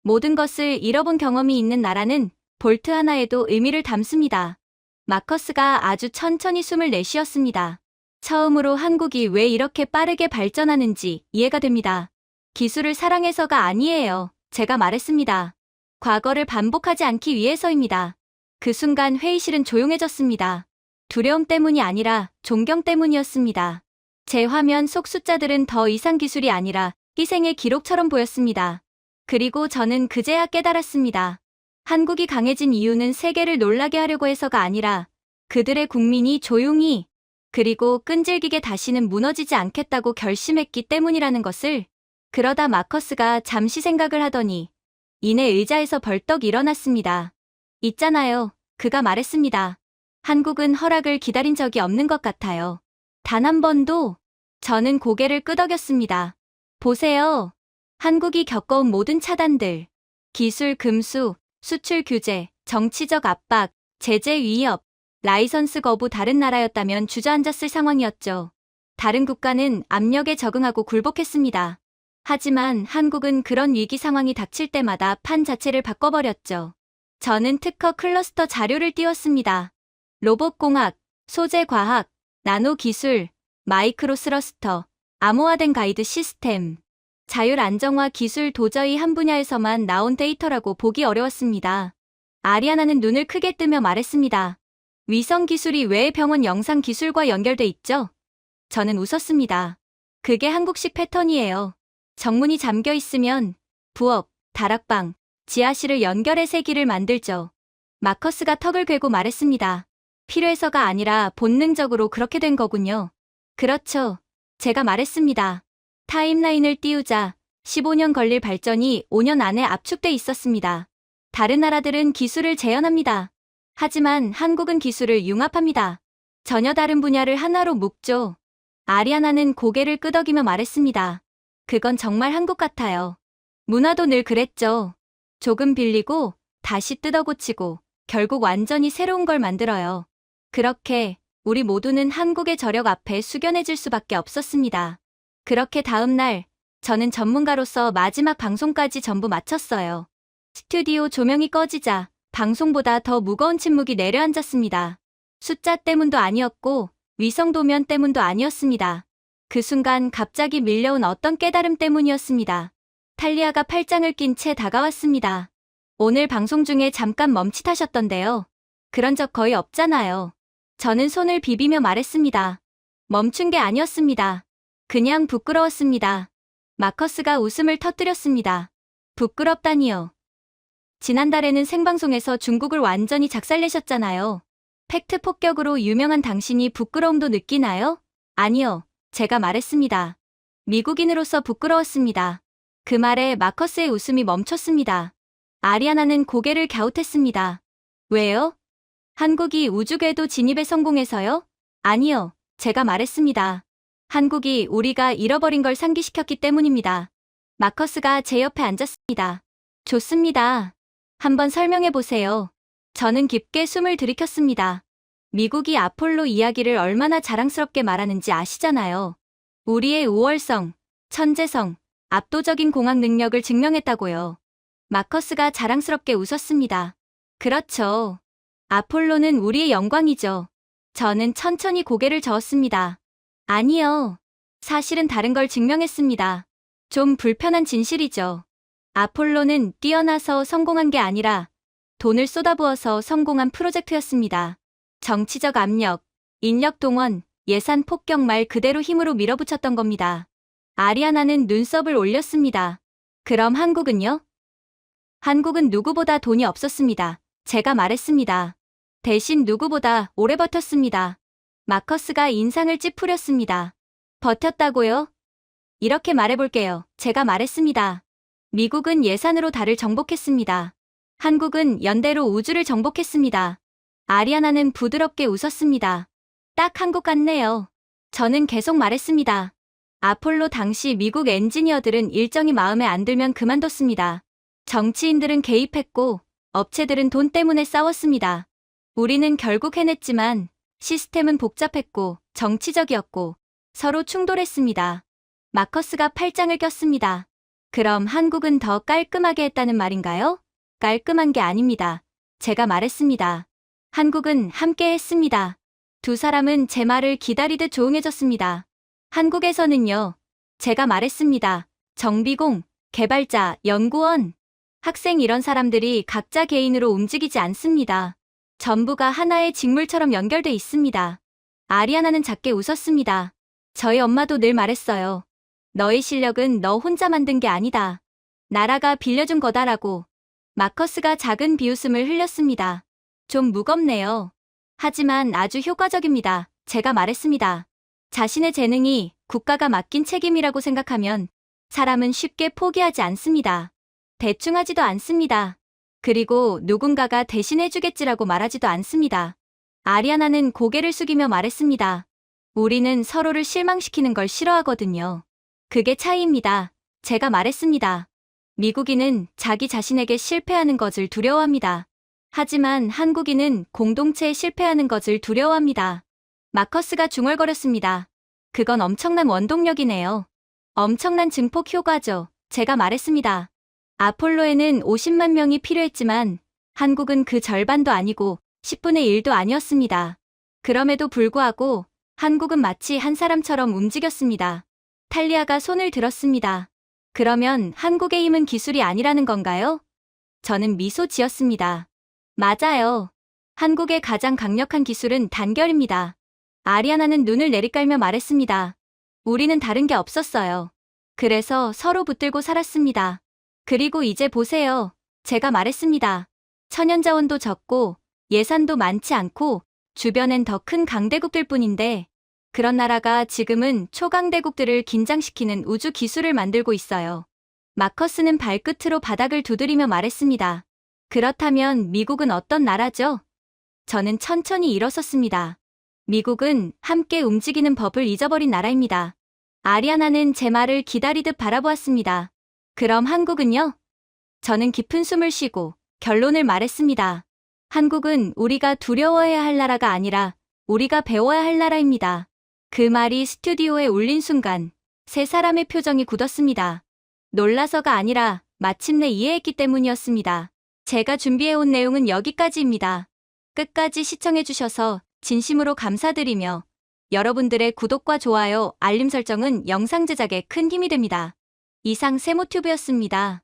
모든 것을 잃어본 경험이 있는 나라는 볼트 하나에도 의미를 담습니다. 마커스가 아주 천천히 숨을 내쉬었습니다. 처음으로 한국이 왜 이렇게 빠르게 발전하는지 이해가 됩니다. 기술을 사랑해서가 아니에요. 제가 말했습니다. 과거를 반복하지 않기 위해서입니다. 그 순간 회의실은 조용해졌습니다. 두려움 때문이 아니라 존경 때문이었습니다. 제 화면 속 숫자들은 더 이상 기술이 아니라 희생의 기록처럼 보였습니다. 그리고 저는 그제야 깨달았습니다. 한국이 강해진 이유는 세계를 놀라게 하려고 해서가 아니라 그들의 국민이 조용히 그리고 끈질기게 다시는 무너지지 않겠다고 결심했기 때문이라는 것을. 그러다 마커스가 잠시 생각을 하더니 이내 의자에서 벌떡 일어났습니다. 있잖아요. 그가 말했습니다. 한국은 허락을 기다린 적이 없는 것 같아요. 단 한 번도. 저는 고개를 끄덕였습니다. 보세요. 한국이 겪어온 모든 차단들, 기술 금수, 수출 규제, 정치적 압박, 제재 위협, 라이선스 거부 다른 나라였다면 주저앉았을 상황이었죠. 다른 국가는 압력에 적응하고 굴복했습니다. 하지만 한국은 그런 위기 상황이 닥칠 때마다 판 자체를 바꿔버렸죠. 저는 특허 클러스터 자료를 띄웠습니다. 로봇공학, 소재과학, 나노기술, 마이크로 스러스터, 암호화된 가이드 시스템, 자율 안정화 기술 도저히 한 분야에서만 나온 데이터라고 보기 어려웠습니다. 아리아나는 눈을 크게 뜨며 말했습니다. 위성 기술이 왜 병원 영상 기술과 연결돼 있죠? 저는 웃었습니다. 그게 한국식 패턴이에요. 정문이 잠겨 있으면 부엌, 다락방, 지하실을 연결해 세기를 만들죠. 마커스가 턱을 괴고 말했습니다. 필요해서가 아니라 본능적으로 그렇게 된 거군요. 그렇죠. 제가 말했습니다. 타임라인을 띄우자 15년 걸릴 발전이 5년 안에 압축돼 있었습니다. 다른 나라들은 기술을 재현합니다. 하지만 한국은 기술을 융합합니다. 전혀 다른 분야를 하나로 묶죠. 아리아나는 고개를 끄덕이며 말했습니다. 그건 정말 한국 같아요. 문화도 늘 그랬죠. 조금 빌리고 다시 뜯어고치고 결국 완전히 새로운 걸 만들어요. 그렇게 우리 모두는 한국의 저력 앞에 숙연해질 수밖에 없었습니다. 그렇게 다음 날 저는 전문가로서 마지막 방송까지 전부 마쳤어요. 스튜디오 조명이 꺼지자 방송보다 더 무거운 침묵이 내려앉았습니다. 숫자 때문도 아니었고 위성 도면 때문도 아니었습니다. 그 순간 갑자기 밀려온 어떤 깨달음 때문이었습니다. 탈리아가 팔짱을 낀 채 다가왔습니다. 오늘 방송 중에 잠깐 멈칫하셨던데요. 그런 적 거의 없잖아요. 저는 손을 비비며 말했습니다. 멈춘 게 아니었습니다. 그냥 부끄러웠습니다. 마커스가 웃음을 터뜨렸습니다. 부끄럽다니요. 지난달에는 생방송에서 중국을 완전히 작살내셨잖아요. 팩트 폭격으로 유명한 당신이 부끄러움도 느끼나요? 아니요. 제가 말했습니다. 미국인으로서 부끄러웠습니다. 그 말에 마커스의 웃음이 멈췄습니다. 아리아나는 고개를 갸웃했습니다. 왜요? 한국이 우주궤도 진입에 성공해서요? 아니요. 제가 말했습니다. 한국이 우리가 잃어버린 걸 상기시켰기 때문입니다. 마커스가 제 옆에 앉았습니다. 좋습니다. 한번 설명해 보세요. 저는 깊게 숨을 들이켰습니다. 미국이 아폴로 이야기를 얼마나 자랑스럽게 말하는지 아시잖아요. 우리의 우월성, 천재성, 압도적인 공학 능력을 증명했다고요. 마커스가 자랑스럽게 웃었습니다. 그렇죠. 아폴로는 우리의 영광이죠. 저는 천천히 고개를 저었습니다. 아니요. 사실은 다른 걸 증명했습니다. 좀 불편한 진실이죠. 아폴로는 뛰어나서 성공한 게 아니라 돈을 쏟아부어서 성공한 프로젝트였습니다. 정치적 압력, 인력 동원, 예산 폭격 말 그대로 힘으로 밀어붙였던 겁니다. 아리아나는 눈썹을 올렸습니다. 그럼 한국은요? 한국은 누구보다 돈이 없었습니다. 제가 말했습니다. 대신 누구보다 오래 버텼습니다. 마커스가 인상을 찌푸렸습니다. 버텼다고요? 이렇게 말해볼게요. 제가 말했습니다. 미국은 예산으로 달을 정복했습니다. 한국은 연대로 우주를 정복했습니다. 아리아나는 부드럽게 웃었습니다. 딱 한국 같네요. 저는 계속 말했습니다. 아폴로 당시 미국 엔지니어들은 일정이 마음에 안 들면 그만뒀습니다. 정치인들은 개입했고 업체들은 돈 때문에 싸웠습니다. 우리는 결국 해냈지만 시스템은 복잡했고 정치적이었고 서로 충돌했습니다. 마커스가 팔짱을 꼈습니다. 그럼 한국은 더 깔끔하게 했다는 말인가요? 깔끔한 게 아닙니다. 제가 말했습니다. 한국은 함께 했습니다. 두 사람은 제 말을 기다리듯 조용해졌습니다. 한국에서는요. 제가 말했습니다. 정비공, 개발자, 연구원, 학생 이런 사람들이 각자 개인으로 움직이지 않습니다. 전부가 하나의 직물처럼 연결돼 있습니다. 아리아나는 작게 웃었습니다. 저희 엄마도 늘 말했어요. 너의 실력은 너 혼자 만든 게 아니다. 나라가 빌려준 거다라고. 마커스가 작은 비웃음을 흘렸습니다. 좀 무겁네요. 하지만 아주 효과적입니다. 제가 말했습니다. 자신의 재능이 국가가 맡긴 책임이라고 생각하면 사람은 쉽게 포기하지 않습니다. 대충 하지도 않습니다. 그리고 누군가가 대신해주겠지라고 말하지도 않습니다. 아리아나는 고개를 숙이며 말했습니다. 우리는 서로를 실망시키는 걸 싫어하거든요. 그게 차이입니다. 제가 말했습니다. 미국인은 자기 자신에게 실패하는 것을 두려워합니다. 하지만 한국인은 공동체에 실패하는 것을 두려워합니다. 마커스가 중얼거렸습니다. 그건 엄청난 원동력이네요. 엄청난 증폭 효과죠. 제가 말했습니다. 아폴로에는 50만 명이 필요했지만 한국은 그 절반도 아니고 10분의 1도 아니었습니다. 그럼에도 불구하고 한국은 마치 한 사람처럼 움직였습니다. 탈리아가 손을 들었습니다. 그러면 한국의 힘은 기술이 아니라는 건가요? 저는 미소 지었습니다. 맞아요. 한국의 가장 강력한 기술은 단결입니다. 아리아나는 눈을 내리깔며 말했습니다. 우리는 다른 게 없었어요. 그래서 서로 붙들고 살았습니다. 그리고 이제 보세요. 제가 말했습니다. 천연자원도 적고 예산도 많지 않고 주변엔 더 큰 강대국들 뿐인데 그런 나라가 지금은 초강대국들을 긴장시키는 우주 기술을 만들고 있어요. 마커스는 발끝으로 바닥을 두드리며 말했습니다. 그렇다면 미국은 어떤 나라죠? 저는 천천히 일어섰습니다. 미국은 함께 움직이는 법을 잊어버린 나라입니다. 아리아나는 제 말을 기다리듯 바라보았습니다. 그럼 한국은요? 저는 깊은 숨을 쉬고 결론을 말했습니다. 한국은 우리가 두려워해야 할 나라가 아니라 우리가 배워야 할 나라입니다. 그 말이 스튜디오에 울린 순간 세 사람의 표정이 굳었습니다. 놀라서가 아니라 마침내 이해했기 때문이었습니다. 제가 준비해온 내용은 여기까지입니다. 끝까지 시청해주셔서 진심으로 감사드리며 여러분들의 구독과 좋아요, 알림 설정은 영상 제작에 큰 힘이 됩니다. 이상 세모튜브였습니다.